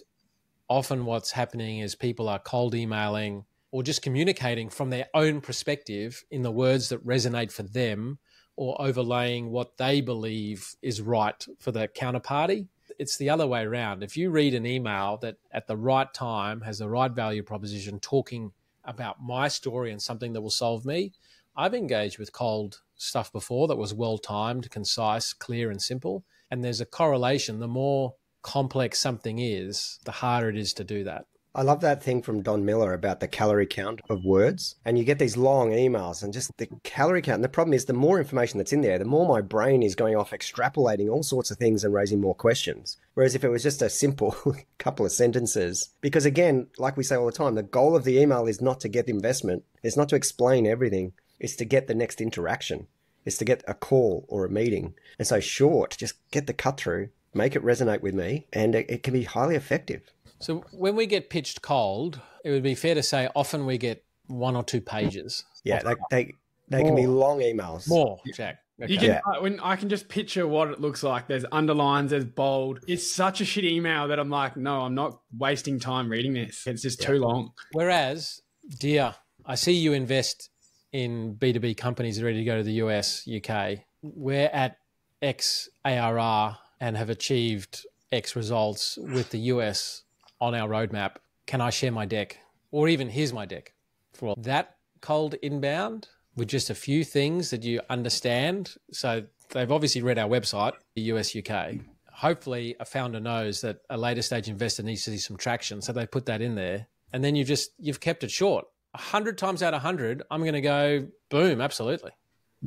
often what's happening is people are cold emailing or just communicating from their own perspective in the words that resonate for them, or overlaying what they believe is right for the counterparty. It's the other way around. If you read an email that at the right time has the right value proposition, talking about my story and something that will solve me, I've engaged with cold stuff before that was well-timed, concise, clear and simple. And there's a correlation. The more complex something is, the harder it is to do that. I love that thing from Don Miller about the calorie count of words. And you get these long emails and just the calorie count. And the problem is the more information that's in there, the more my brain is going off extrapolating all sorts of things and raising more questions. Whereas if it was just a simple couple of sentences, because again, like we say all the time, the goal of the email is not to get the investment. It's not to explain everything. It's to get the next interaction. It's to get a call or a meeting. And so short, just get the cut through, make it resonate with me, and it can be highly effective. So when we get pitched cold, it would be fair to say often we get 1 or 2 pages. Yeah, they can be long emails. More, Jack. Okay. You can, when I can just picture what it looks like. There's underlines, there's bold. It's such a shit email that I'm like, no, I'm not wasting time reading this. It's just too long. Whereas, dear, I see you invest in B2B companies ready to go to the US, UK. We're at X ARR and have achieved X results with the US on our roadmap. Can I share my deck? Or even here's my deck. For that cold inbound with just a few things that you understand. So they've obviously read our website, the US, UK. Hopefully a founder knows that a later stage investor needs to see some traction. So they put that in there. And then you've kept it short. 100 times out of 100, I'm going to go, boom, absolutely.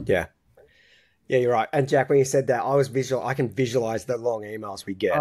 Yeah. Yeah, you're right. And Jack, when you said that, I can visualize the long emails we get.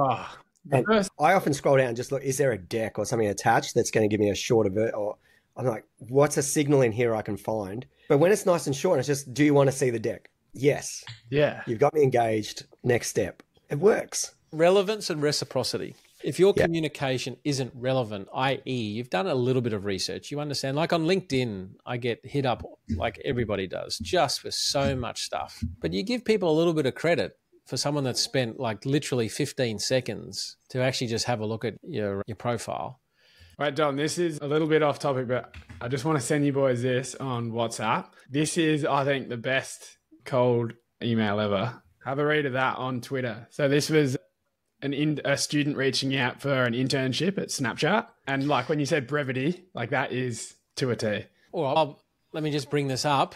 And I often scroll down and just look, is there a deck or something attached that's going to give me a shorter bit? Or I'm like, what's a signal in here I can find? But when it's nice and short, it's just, do you want to see the deck? Yes. Yeah. You've got me engaged. Next step. It works. Relevance and reciprocity. If your communication isn't relevant, i.e. you've done a little bit of research, you understand, like on LinkedIn, I get hit up like everybody does, just for so much stuff. But you give people a little bit of credit for someone that's spent like literally 15 seconds to actually just have a look at your profile. Right, Dom, this is a little bit off topic, but I just want to send you boys this on WhatsApp. This is, I think, the best cold email ever. Have a read of that on Twitter. So this was a student reaching out for an internship at Snapchat. And like when you said brevity, like that is to a T. Well, let me just bring this up.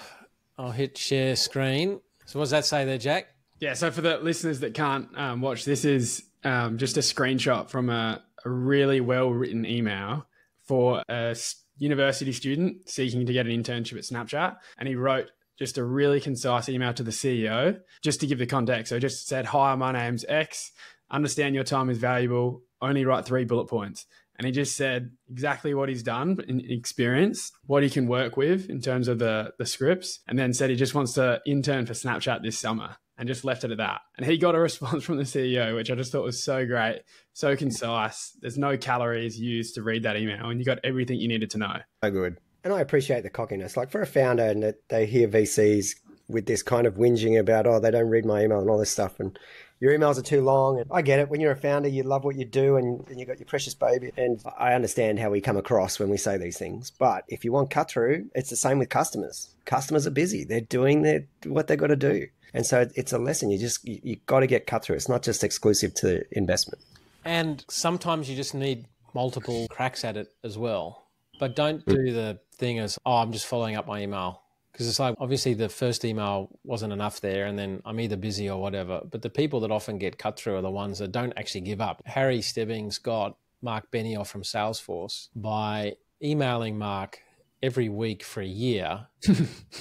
I'll hit share screen. So what does that say there, Jack? Yeah, so for the listeners that can't watch, this is just a screenshot from a really well-written email for a university student seeking to get an internship at Snapchat. And he wrote just a really concise email to the CEO, just to give the context. So it just said, hi, my name's X. Understand your time is valuable. Only write 3 bullet points. And he just said exactly what he's done in experience, what he can work with in terms of the scripts, and then said he just wants to intern for Snapchat this summer. And just left it at that. And he got a response from the CEO, which I just thought was so great, so concise. There's no calories used to read that email, and you got everything you needed to know. So good. And I appreciate the cockiness. Like for a founder, and that they hear VCs with this kind of whinging about, oh, they don't read my email and all this stuff, and your emails are too long. And I get it. When you're a founder, you love what you do, and you got your precious baby. And I understand how we come across when we say these things. But if you want cut through, it's the same with customers. Customers are busy. They're doing what they've got to do. And so it's a lesson. You got to get cut through. It's not just exclusive to investment. And sometimes you just need multiple cracks at it as well. But don't do the thing as, oh, I'm just following up my email. Because it's like, obviously the first email wasn't enough there and then I'm either busy or whatever. But the people that often get cut through are the ones that don't actually give up. Harry Stebbings got Mark Benioff from Salesforce by emailing Mark every week for a year,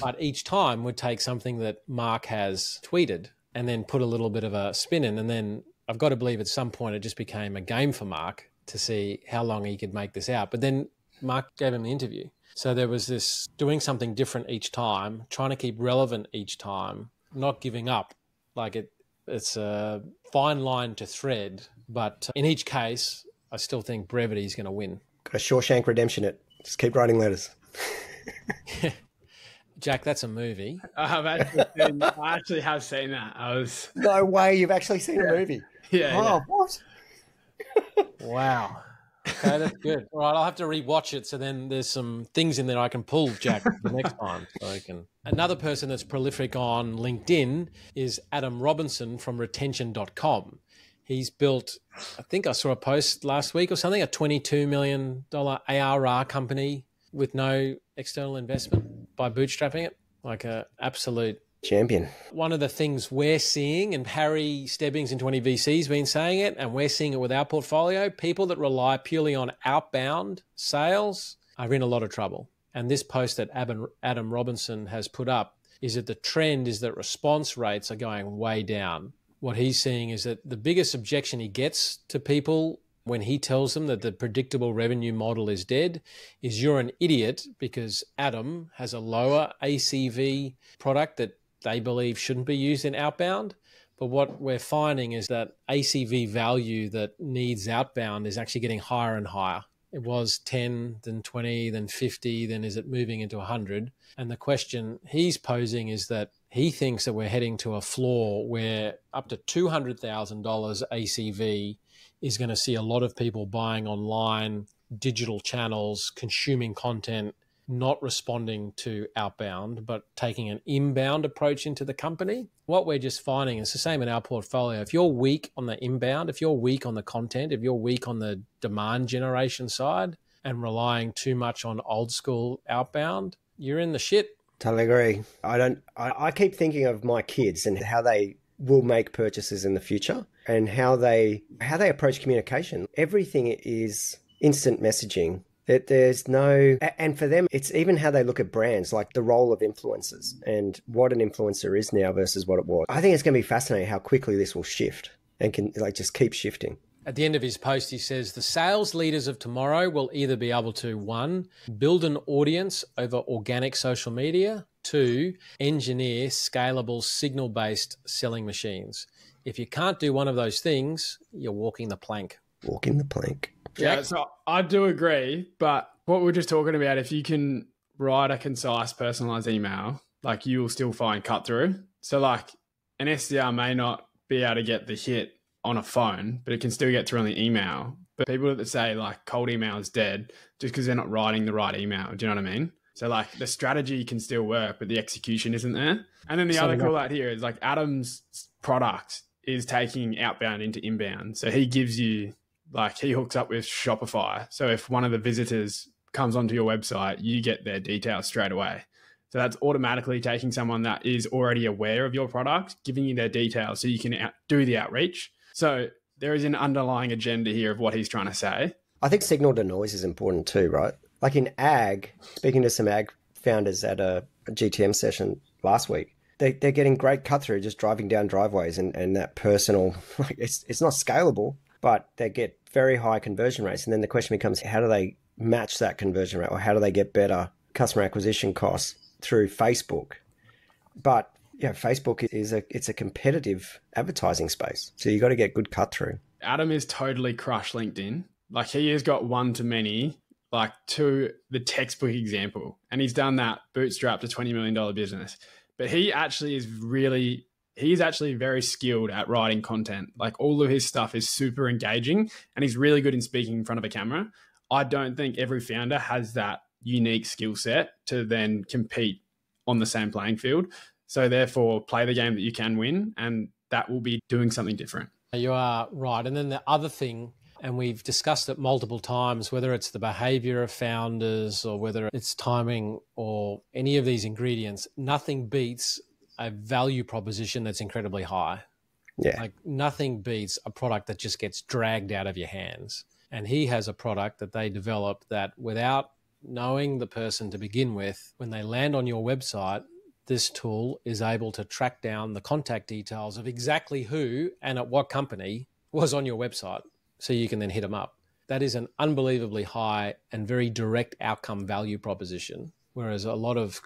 but each time would take something that Mark has tweeted and then put a little bit of a spin in. And then I've got to believe at some point it just became a game for Mark to see how long he could make this out. But then Mark gave him the interview. So there was this doing something different each time, trying to keep relevant each time, not giving up. Like it's a fine line to thread. But in each case, I still think brevity is going to win. Got a Shawshank Redemption it. Just keep writing letters. Jack, that's a movie. I actually have seen that. No way, you've actually seen a movie. Yeah. What? Wow. Okay, that's good. All right, I'll have to rewatch it. So then there's some things in there I can pull, Jack, the next time. So I can. Another person that's prolific on LinkedIn is Adam Robinson from retention.com. He's built, I think I saw a post last week or something, a $22 million ARR company with no external investment by bootstrapping it, like a absolute champion. One of the things we're seeing, and Harry Stebbings in 20 VC's been saying it, and we're seeing it with our portfolio, people that rely purely on outbound sales are in a lot of trouble. And this post that Adam Robinson has put up is that the trend is that response rates are going way down. What he's seeing is that the biggest objection he gets to people when he tells them that the predictable revenue model is dead is you're an idiot because Adam has a lower ACV product that they believe shouldn't be used in outbound. But what we're finding is that ACV value that needs outbound is actually getting higher and higher. It was 10, then 20, then 50, then is it moving into 100? And the question he's posing is that he thinks that we're heading to a floor where up to $200,000 ACV is going to see a lot of people buying online, digital channels, consuming content, not responding to outbound, but taking an inbound approach into the company. What we're just finding is the same in our portfolio. If you're weak on the inbound, if you're weak on the content, if you're weak on the demand generation side and relying too much on old school outbound, you're in the shit. Totally agree. I keep thinking of my kids and how they will make purchases in the future and how they approach communication. Everything is instant messaging. There's no, and for them, it's even how they look at brands, like the role of influencers and what an influencer is now versus what it was. I think it's going to be fascinating how quickly this will shift and can just keep shifting. At the end of his post, he says, the sales leaders of tomorrow will either be able to, 1, build an audience over organic social media, 2, engineer scalable signal-based selling machines. If you can't do one of those things, you're walking the plank. Walking the plank. Yeah, so I do agree, but what we're just talking about, if you can write a concise, personalized email, like you will still find cut through. So like an SDR may not be able to get the hit on a phone, but it can still get through on the email. But people that say like cold email is dead just because they're not writing the right email. Do you know what I mean? So like the strategy can still work, but the execution isn't there. And then the other cool out here is like Adam's product is taking outbound into inbound. So he gives you, like he hooks up with Shopify. So if one of the visitors comes onto your website, you get their details straight away. So that's automatically taking someone that is already aware of your product, giving you their details so you can do the outreach. So there is an underlying agenda here of what he's trying to say. I think signal to noise is important too, right? Like in ag, speaking to some ag founders at a GTM session last week, they're getting great cut through just driving down driveways and that personal, like it's not scalable, but they get very high conversion rates. And then the question becomes, how do they match that conversion rate or how do they get better customer acquisition costs through Facebook? But yeah, Facebook it's a competitive advertising space. So you got to get good cut through. Adam is totally crushed LinkedIn. Like he has got one-to-many, like to the textbook example. And he's done that bootstrapped a $20 million business. But he actually is he's actually very skilled at writing content. Like all of his stuff is super engaging and he's really good in speaking in front of a camera. I don't think every founder has that unique skill set to then compete on the same playing field. So therefore, play the game that you can win, and that will be doing something different. You are right. And then the other thing, and we've discussed it multiple times, whether it's the behavior of founders or whether it's timing or any of these ingredients, nothing beats a value proposition that's incredibly high. Yeah. Like nothing beats a product that just gets dragged out of your hands. And he has a product that they developed that without knowing the person to begin with, when they land on your website, this tool is able to track down the contact details of exactly who and at what company was on your website. So you can then hit them up. that is an unbelievably high and very direct outcome value proposition. Whereas a lot of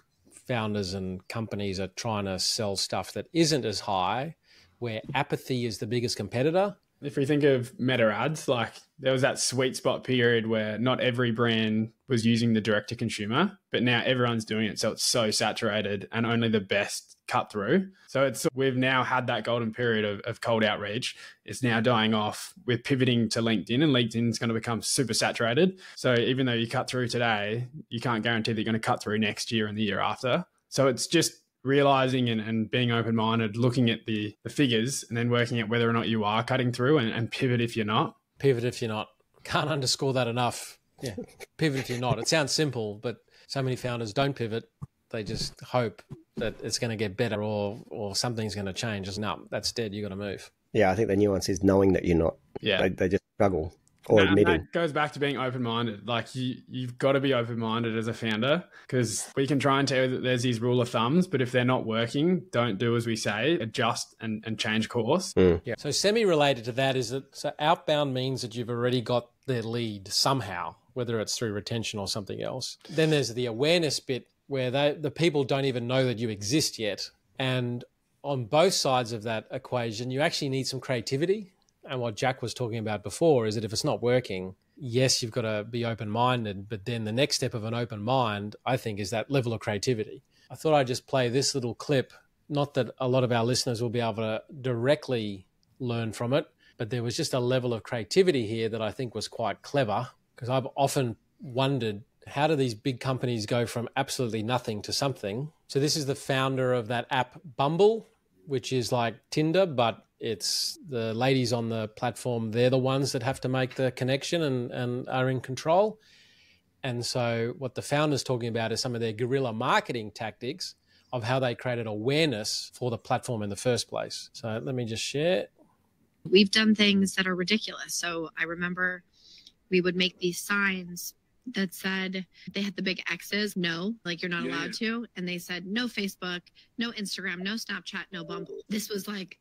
founders and companies are trying to sell stuff that isn't as high, where apathy is the biggest competitor. If we think of meta ads, like there was that sweet spot period where not every brand was using the direct to consumer, but now everyone's doing it. So it's so saturated and only the best cut through. So we've now had that golden period of cold outreach. It's now dying off. We're pivoting to LinkedIn, and LinkedIn's going to become super saturated. So even though you cut through today, you can't guarantee that you're going to cut through next year and the year after. So it's just realizing and being open-minded, looking at the figures and then working at whether or not you are cutting through and pivot if you're not. Pivot if you're not. Can't underscore that enough. Yeah, pivot if you're not. It sounds simple, but so many founders don't pivot. They just hope that it's going to get better or something's going to change. Just, no, that's dead. You got to move. Yeah, I think the nuance is knowing that you're not. Yeah. They just struggle. Or admitting. That goes back to being open-minded. Like you've got to be open-minded as a founder, because we can try and tell you that there's these rule of thumbs, but if they're not working, don't do as we say, adjust and change course. Yeah. So semi-related to that is that so outbound means that you've already got their lead somehow, whether it's through retention or something else. Then there's the awareness bit where the people don't even know that you exist yet. And on both sides of that equation, you actually need some creativity. And what Jack was talking about before is that if it's not working, yes, you've got to be open-minded, but then the next step of an open mind, I think, is that level of creativity. I thought I'd just play this little clip, not that a lot of our listeners will be able to directly learn from it, but there was just a level of creativity here that I think was quite clever, because I've often wondered, how do these big companies go from absolutely nothing to something? So this is the founder of that app Bumble, which is like Tinder, but it's the ladies on the platform. They're the ones that have to make the connection and are in control. And so what the founder's talking about is some of their guerrilla marketing tactics of how they created awareness for the platform in the first place. So let me just share. We've done things that are ridiculous. So I remember we would make these signs that said, they had the big X's, no, like you're not allowed to. And they said, no Facebook, no Instagram, no Snapchat, no Bumble. This was like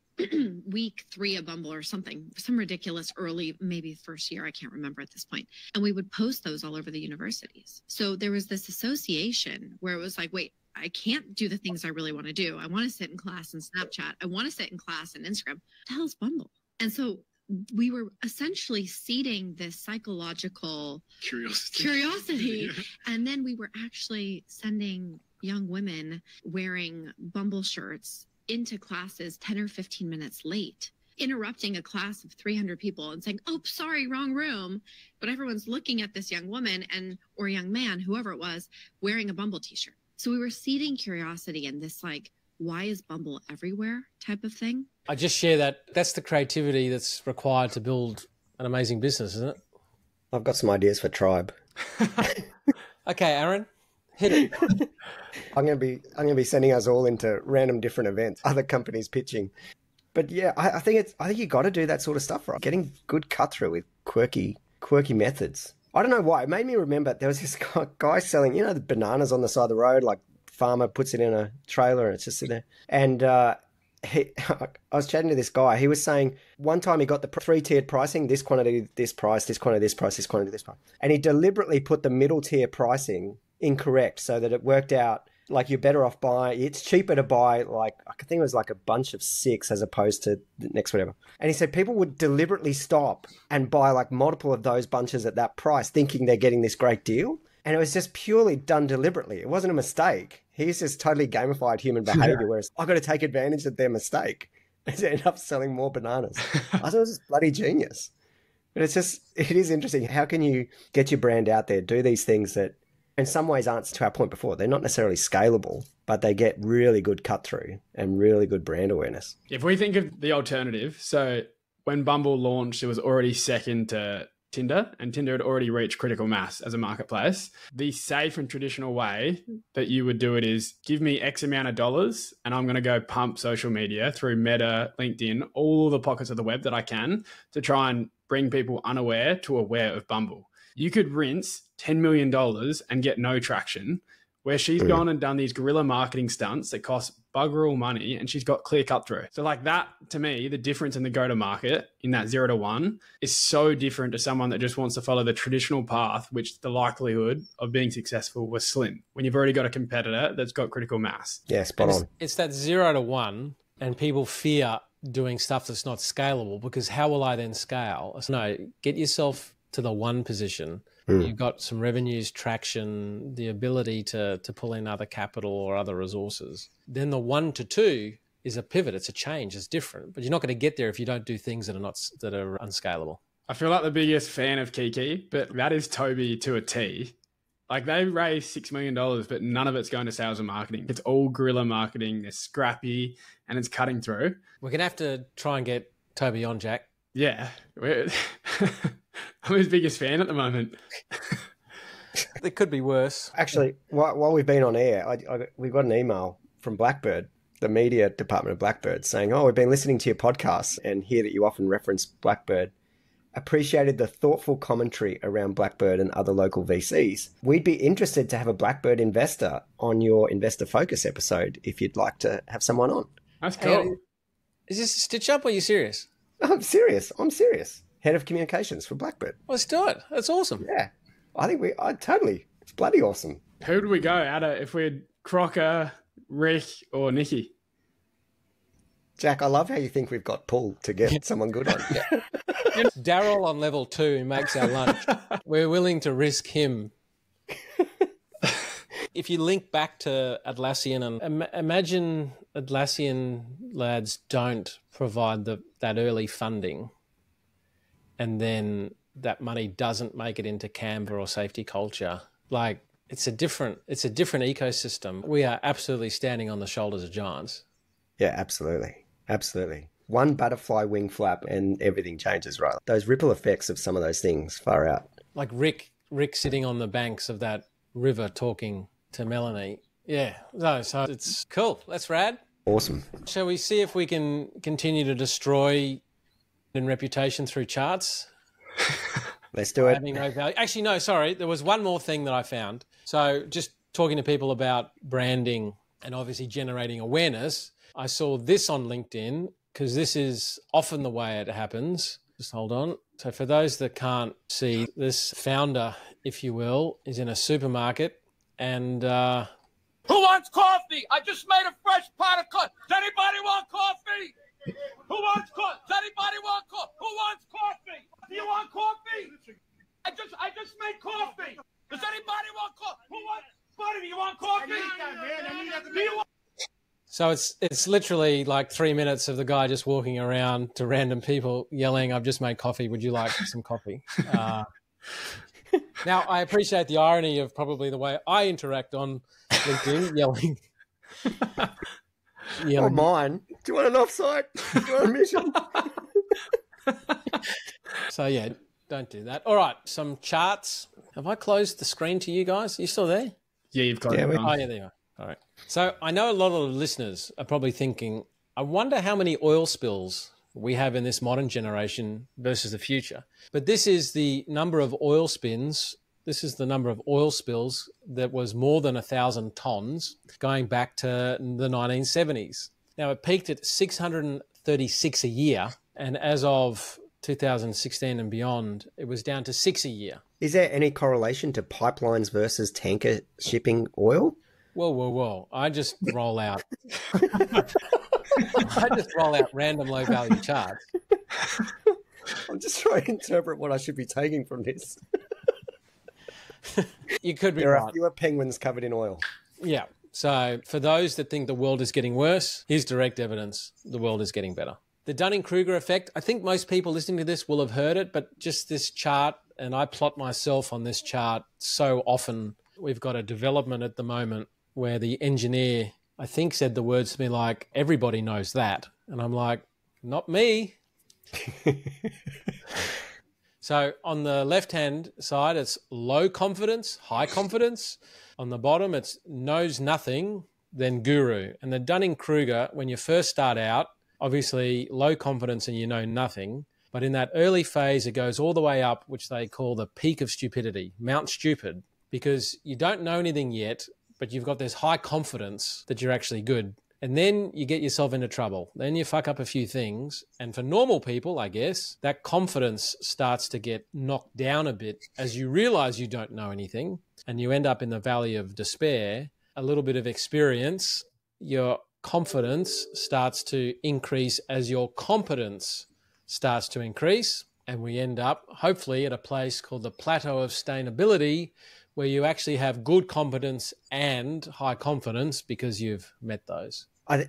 week 3 of Bumble or something, some ridiculous early, maybe first year, I can't remember at this point. And we would post those all over the universities. So there was this association where it was like, wait, I can't do the things I really want to do. I want to sit in class in Snapchat. I want to sit in class in Instagram. What the hell is Bumble? And so we were essentially seeding this psychological curiosity. Yeah. And then we were actually sending young women wearing Bumble shirts into classes 10 or 15 minutes late, interrupting a class of 300 people and saying, oh, sorry, wrong room. But everyone's looking at this young woman or young man, whoever it was, wearing a Bumble t-shirt. So we were seeding curiosity and this like, why is Bumble everywhere type of thing. I just share that's the creativity that's required to build an amazing business, isn't it? I've got some ideas for Tribe. Okay, Aaron, hit it. I'm going to be sending us all into random different events, other companies pitching. But yeah, I think you got to do that sort of stuff, right? Getting good cut through with quirky methods. I don't know why. It made me remember there was this guy selling, the bananas on the side of the road, like farmer puts it in a trailer and it's just sitting there. And I was chatting to this guy. He was saying one time he got the 3-tiered pricing, this quantity, this price, this quantity, this price, this quantity, this price. And he deliberately put the middle tier pricing incorrect so that it worked out like you're better off buying, it's cheaper to buy like, I think it was like a bunch of 6 as opposed to the next whatever. And he said people would deliberately stop and buy like multiple of those bunches at that price thinking they're getting this great deal. And it was just purely done deliberately. It wasn't a mistake. He's just totally gamified human behavior, whereas I've got to take advantage of their mistake and end up selling more bananas. I thought it was just bloody genius. But it is interesting. How can you get your brand out there, do these things that in some ways aren't, to our point before, they're not necessarily scalable, but they get really good cut through and really good brand awareness. If we think of the alternative, so when Bumble launched, it was already second to Tinder, and Tinder had already reached critical mass as a marketplace. The safe and traditional way that you would do it is give me X amount of dollars and I'm going to go pump social media through Meta, LinkedIn, all the pockets of the web that I can to try and bring people unaware to aware of Bumble. You could rinse $10 million and get no traction, where she's gone and done these guerrilla marketing stunts that cost bugger all money, and she's got clear cut through. So like that, to me, the difference in the go-to-market in that 0 to 1 is so different to someone that just wants to follow the traditional path, which the likelihood of being successful was slim when you've already got a competitor that's got critical mass. Yeah, spot on. It's that 0 to 1, and people fear doing stuff that's not scalable, because how will I then scale? So no, get yourself to the 1 position. You've got some revenues, traction, the ability to pull in other capital or other resources. Then the 1 to 2 is a pivot. It's a change. It's different. But you're not going to get there if you don't do things that are unscalable. I feel like the biggest fan of Kiki, but that is Toby to a T. Like, they raised $6 million, but none of it's going to sales and marketing. It's all guerrilla marketing. They're scrappy and it's cutting through. We're going to have to try and get Toby on, Jack. Yeah. I'm his biggest fan at the moment. It could be worse. Actually, while we've been on air, we got an email from Blackbird, the media department of Blackbird, saying, "Oh, we've been listening to your podcasts and hear that you often reference Blackbird. Appreciated the thoughtful commentary around Blackbird and other local VCs. We'd be interested to have a Blackbird investor on your Investor Focus episode if you'd like to have someone on." That's cool. Hey, is this a stitch up or are you serious? I'm serious. Head of communications for Blackbird. Let's do it. That's awesome. Yeah. I think totally. It's bloody awesome. Who would we go out of if we had Crocker, Rick, or Nikki? Jack, I love how you think we've got pull to get someone good on. Daryl on level 2 who makes our lunch. We're willing to risk him. If you link back to Atlassian, and imagine Atlassian lads don't provide that early funding, and then that money doesn't make it into Canva or safety culture. Like, it's a different ecosystem. We are absolutely standing on the shoulders of giants. Yeah, absolutely. Absolutely. One butterfly wing flap and everything changes, right? Those ripple effects of some of those things, far out. Like Rick sitting on the banks of that river talking to Melanie. Yeah, no, so it's cool. That's rad. Awesome. Shall we see if we can continue to destroy in reputation through charts? Let's do it. Having no value. Actually, no, sorry. There was one more thing that I found. So just talking to people about branding and obviously generating awareness, I saw this on LinkedIn, because this is often the way it happens. Just hold on. So for those that can't see, this founder, if you will, is in a supermarket and... Who wants coffee? I just made a fresh pot of coffee. Does anybody want coffee? Who wants coffee? Does anybody want coffee? Who wants coffee? Do you want coffee? I just made coffee. Does anybody want coffee? Who wants? Buddy, do you want coffee? Do you want? So it's literally like 3 minutes of the guy just walking around to random people yelling, "I've just made coffee. Would you like some coffee?" Now, I appreciate the irony of probably the way I interact on LinkedIn, yelling. Or mine. Do you want an offsite? Do you want a mission? So, yeah, don't do that. All right, some charts. Have I closed the screen to you guys? Are you still there? Yeah, you've got it. Oh, yeah, there you are. All right. So I know a lot of the listeners are probably thinking, I wonder how many oil spills we have in this modern generation versus the future. But this is the number of oil spins. This is the number of oil spills that was more than 1,000 tons going back to the 1970s. Now, it peaked at 636 a year. And as of 2016 and beyond, it was down to 6 a year. Is there any correlation to pipelines versus tanker shipping oil? Whoa. I just roll out. Random low value charts. I'm just trying to interpret what I should be taking from this. You could be there right. Are fewer penguins covered in oil. Yeah. So for those that think the world is getting worse, here's direct evidence the world is getting better. The Dunning-Kruger effect, I think most people listening to this will have heard it, but just this chart, and I plot myself on this chart so often. We've got a development at the moment where the engineer, I think, said the words to me like, "Everybody knows that." And I'm like, not me. So on the left-hand side, it's low confidence, high confidence. On the bottom, it's knows nothing, then guru. And the Dunning-Kruger, when you first start out, obviously low confidence and you know nothing. But in that early phase, it goes all the way up, which they call the peak of stupidity, Mount Stupid, because you don't know anything yet, but you've got this high confidence that you're actually good. And then you get yourself into trouble. Then you fuck up a few things. And for normal people, I guess, that confidence starts to get knocked down a bit as you realize you don't know anything and you end up in the valley of despair. A little bit of experience, your confidence starts to increase as your competence starts to increase. And we end up, hopefully, at a place called the plateau of sustainability, where you actually have good competence and high confidence because you've met those. I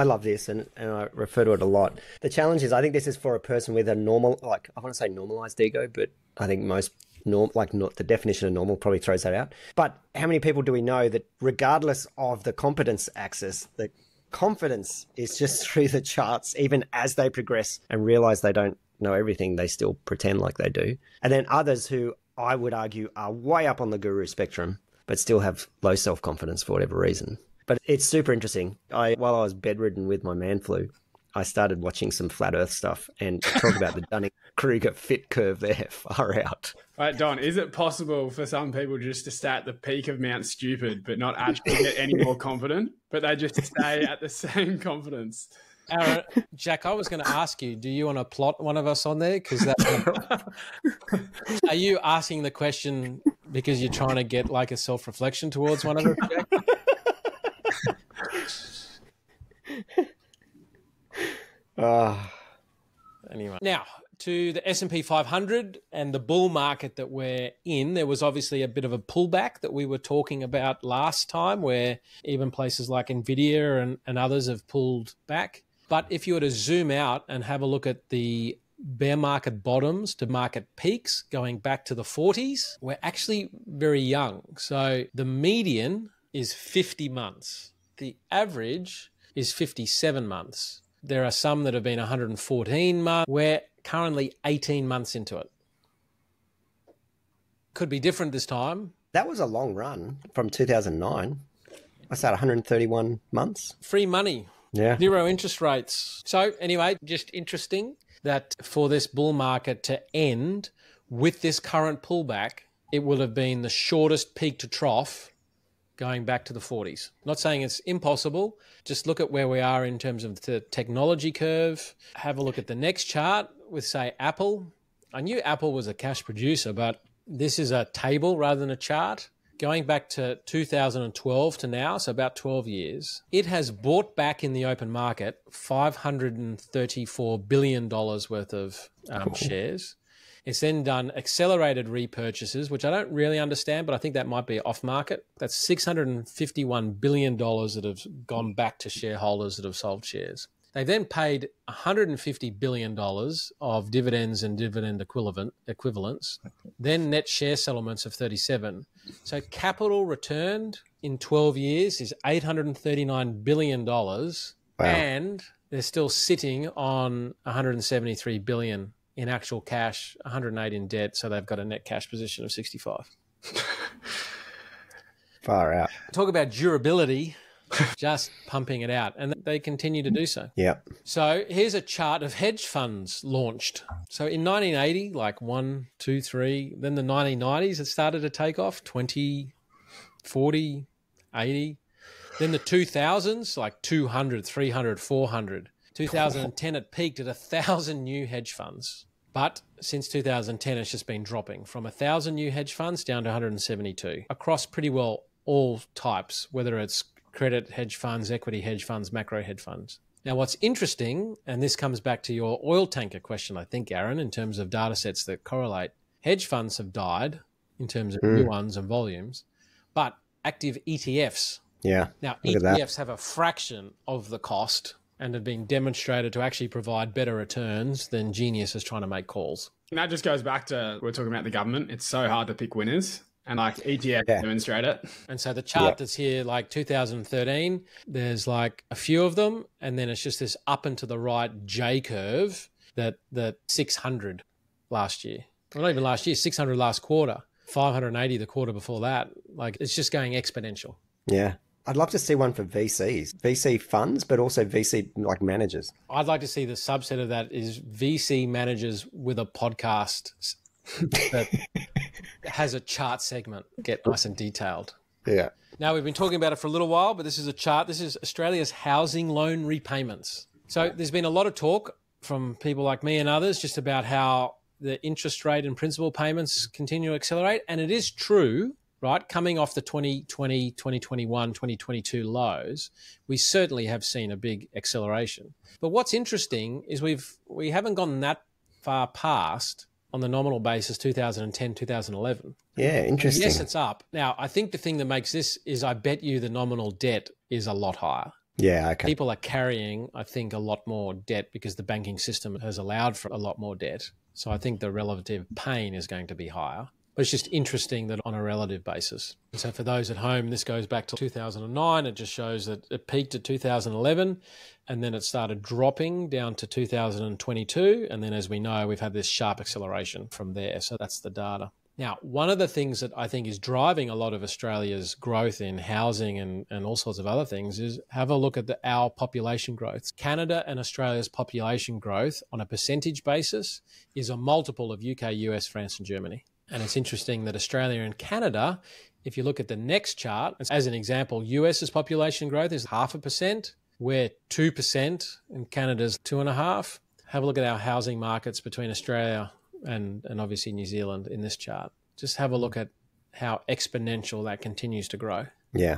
love this and I refer to it a lot. The challenge is, I think this is for a person with a normal, like, I want to say normalized ego, but I think most the definition of normal probably throws that out. But how many people do we know that regardless of the competence axis, the confidence is just through the charts, even as they progress and realize they don't know everything, they still pretend like they do. And then others who I would argue are way up on the guru spectrum, but still have low self-confidence for whatever reason. But it's super interesting. While I was bedridden with my man flu, I started watching some flat earth stuff and talk about the Dunning-Kruger fit curve there, far out. Right, Don, is it possible for some people just to stay at the peak of Mount Stupid, but not actually get any more confident, but they just stay at the same confidence? Aaron, Jack, I was going to ask you, do you want to plot one of us on there? Because are you asking the question because you're trying to get like a self-reflection towards one of us, Jack? Anyway, now to the S&P 500 and the bull market that we're in. There was obviously a bit of a pullback that we were talking about last time, where even places like Nvidia and others have pulled back. But if you were to zoom out and have a look at the bear market bottoms to market peaks going back to the 40s, we're actually very young. So the median is 50 months. The average is 57 months. There are some that have been 114 months. We're currently 18 months into it. Could be different this time. That was a long run from 2009. I said 131 months. Free money. Yeah. Zero interest rates. So anyway, just interesting that for this bull market to end with this current pullback, it will have been the shortest peak to trough going back to the 40s. Not saying it's impossible. Just look at where we are in terms of the technology curve. Have a look at the next chart with, say, Apple. I knew Apple was a cash producer, but this is a table rather than a chart. Going back to 2012 to now, so about 12 years, it has bought back in the open market $534 billion worth of shares. It's then done accelerated repurchases, which I don't really understand, but I think that might be off market. That's $651 billion that have gone back to shareholders that have sold shares. They then paid $150 billion of dividends and dividend equivalents, then net share settlements of 37. So capital returned in 12 years is $839 billion. Wow. And they're still sitting on $173 billion in actual cash, 108 in debt, so they've got a net cash position of 65. Far out. Talk about durability, just pumping it out, and they continue to do so. Yeah. So here's a chart of hedge funds launched. So in 1980, like 1, 2, 3, then the 1990s, it started to take off, 20, 40, 80. Then the 2000s, like 200, 300, 400. 2010, it peaked at 1,000 new hedge funds. But since 2010, it's just been dropping from 1,000 new hedge funds down to 172 across pretty well all types, whether it's credit hedge funds, equity hedge funds, macro hedge funds. Now, what's interesting, and this comes back to your oil tanker question, I think, Aaron, in terms of data sets that correlate, hedge funds have died in terms of new ones and volumes, but active ETFs. Yeah. Now, ETFs have a fraction of the cost and have been demonstrated to actually provide better returns than Genius is trying to make calls. And that just goes back to, we're talking about the government. It's so hard to pick winners, and like ETF demonstrate it. And so the chart that's here, like 2013, there's like a few of them, and then it's just this up and to the right J curve that 600 last year. Well, not even last year, 600 last quarter, 580 the quarter before that. Like it's just going exponential. Yeah. I'd love to see one for VCs, VC funds, but also VC like managers. I'd like to see the subset of that is VC managers with a podcast that has a chart segment, get nice and detailed. Yeah. Now, we've been talking about it for a little while, but this is a chart. This is Australia's housing loan repayments. So there's been a lot of talk from people like me and others just about how the interest rate and principal payments continue to accelerate. And it is true, right? Coming off the 2020, 2021, 2022 lows, we certainly have seen a big acceleration. But what's interesting is we haven't gone that far past on the nominal basis 2010, 2011. Yeah, interesting. Yes, it's up. Now, I think the thing that makes this is I bet you the nominal debt is a lot higher. Yeah, okay. People are carrying, I think, a lot more debt because the banking system has allowed for a lot more debt. So I think the relative pain is going to be higher. But it's just interesting that on a relative basis. And so for those at home, this goes back to 2009. It just shows that it peaked at 2011 and then it started dropping down to 2022. And then as we know, we've had this sharp acceleration from there. So that's the data. Now, one of the things that I think is driving a lot of Australia's growth in housing and all sorts of other things is have a look at our population growth. Canada and Australia's population growth on a percentage basis is a multiple of UK, US, France and Germany. And it's interesting that Australia and Canada, if you look at the next chart, as an example, US's population growth is 0.5%. We're 2% and Canada's 2.5%. Have a look at our housing markets between Australia and obviously New Zealand in this chart. Just have a look at how exponential that continues to grow. Yeah.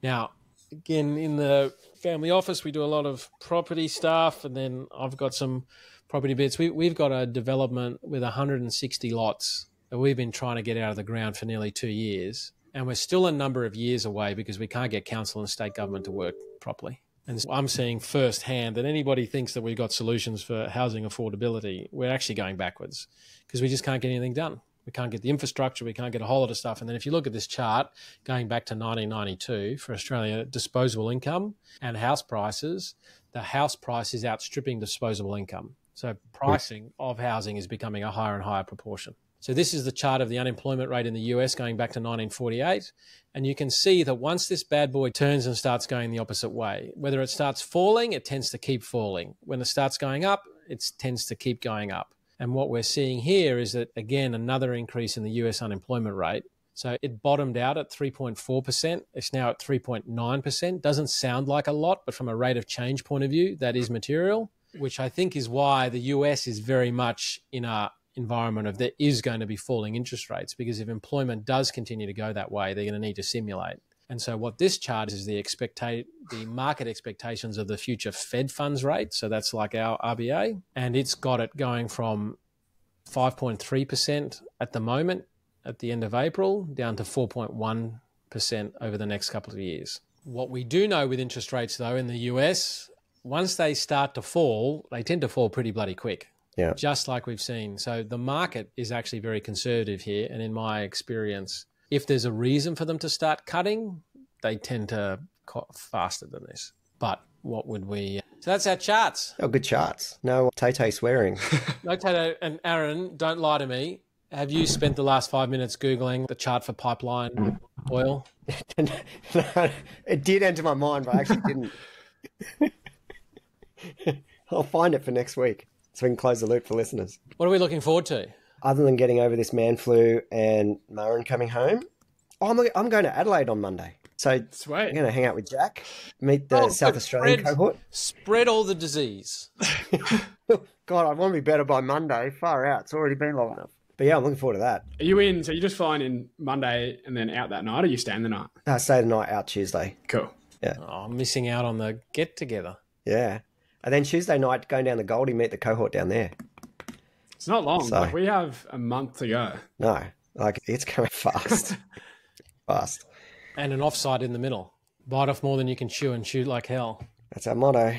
Now, again, in the family office, we do a lot of property stuff, and then I've got some property bits. We've got a development with 160 lots that we've been trying to get out of the ground for nearly 2 years, and we're still a number of years away because we can't get council and state government to work properly. And so I'm seeing firsthand that anybody thinks that we've got solutions for housing affordability, we're actually going backwards because we just can't get anything done. We can't get the infrastructure, we can't get a whole lot of stuff. And then if you look at this chart, going back to 1992 for Australia, disposable income and house prices, the house price is outstripping disposable income. So pricing of housing is becoming a higher and higher proportion. So this is the chart of the unemployment rate in the US going back to 1948. And you can see that once this bad boy turns and starts going the opposite way, whether it starts falling, it tends to keep falling. When it starts going up, it tends to keep going up. And what we're seeing here is that, again, another increase in the US unemployment rate. So it bottomed out at 3.4%. It's now at 3.9%. Doesn't sound like a lot, but from a rate of change point of view, that is material, which I think is why the US is very much in a environment of there is going to be falling interest rates, because if employment does continue to go that way, they're going to need to simulate. And so what this chart is the market expectations of the future Fed funds rate. So that's like our RBA. And it's got it going from 5.3% at the moment at the end of April down to 4.1% over the next couple of years. What we do know with interest rates, though, in the US, once they start to fall, they tend to fall pretty bloody quick. Yeah. Just like we've seen. So the market is actually very conservative here. And in my experience, if there's a reason for them to start cutting, they tend to cut faster than this. But what would we... So that's our charts. Oh, good charts. No Tay swearing. No Tato and Aaron, don't lie to me. Have you spent the last 5 minutes Googling the chart for pipeline oil? No, it did enter my mind, but I actually didn't. I'll find it for next week, so we can close the loop for listeners. What are we looking forward to? Other than getting over this man flu and Maren coming home, I'm going to Adelaide on Monday. So Sweet. I'm going to hang out with Jack, meet the South Australian cohort. Spread all the disease. God, I want to be better by Monday. Far out. It's already been long enough. But yeah, I'm looking forward to that. Are you in? So you're just flying in Monday and then out that night, or you staying the night? Stay the night, out Tuesday. Cool. Yeah. Oh, I'm missing out on the get-together. Yeah. And then Tuesday night, going down the Goldie, meet the cohort down there. It's not long. So, like we have a month to go. No, like it's going fast. Fast. And an offside in the middle. Bite off more than you can chew and shoot like hell. That's our motto.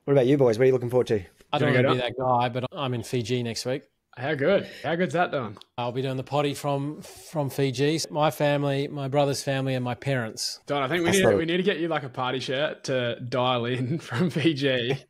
What about you boys? What are you looking forward to? I don't want to be that guy, but I'm in Fiji next week. How good? How good's that done? I'll be doing the potty from Fiji. My family, my brother's family, and my parents. Don, I think we need to get you like a party shirt to dial in from Fiji.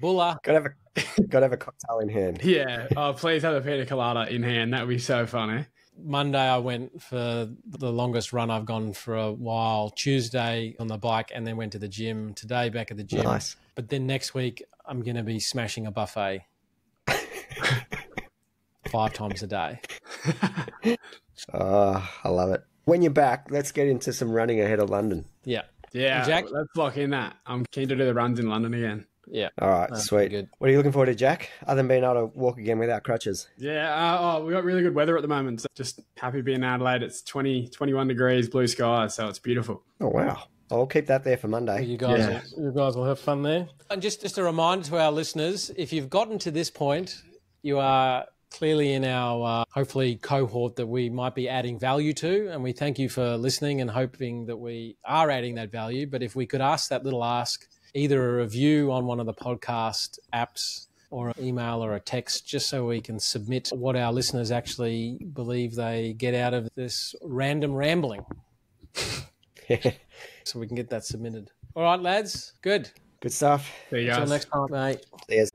Bulla. Got to have a cocktail in hand. Yeah. Oh, please have a pina colada in hand. That would be so funny. Monday, I went for the longest run I've gone for a while. Tuesday on the bike, and then went to the gym. Today, back at the gym. Nice. But then next week, I'm going to be smashing a buffet 5 times a day. Oh, I love it. When you're back, let's get into some running ahead of London. Yeah. Yeah, Jack? let's lock in that. I'm keen to do the runs in London again. Yeah. All right, sweet. Good. What are you looking forward to, Jack? Other than being able to walk again without crutches? Yeah, we got really good weather at the moment. So just happy to be in Adelaide. It's 21 degrees, blue skies, so it's beautiful. Oh, wow. I'll keep that there for Monday. You guys will have fun there. And just a reminder to our listeners, if you've gotten to this point, you are clearly in our, hopefully, cohort that we might be adding value to. And we thank you for listening and hoping that we are adding that value. But if we could ask that little ask, either a review on one of the podcast apps or an email or a text, just so we can submit what our listeners actually believe they get out of this random rambling. So we can get that submitted. All right, lads. Good. Good stuff. See you guys. Until next time, mate. See you.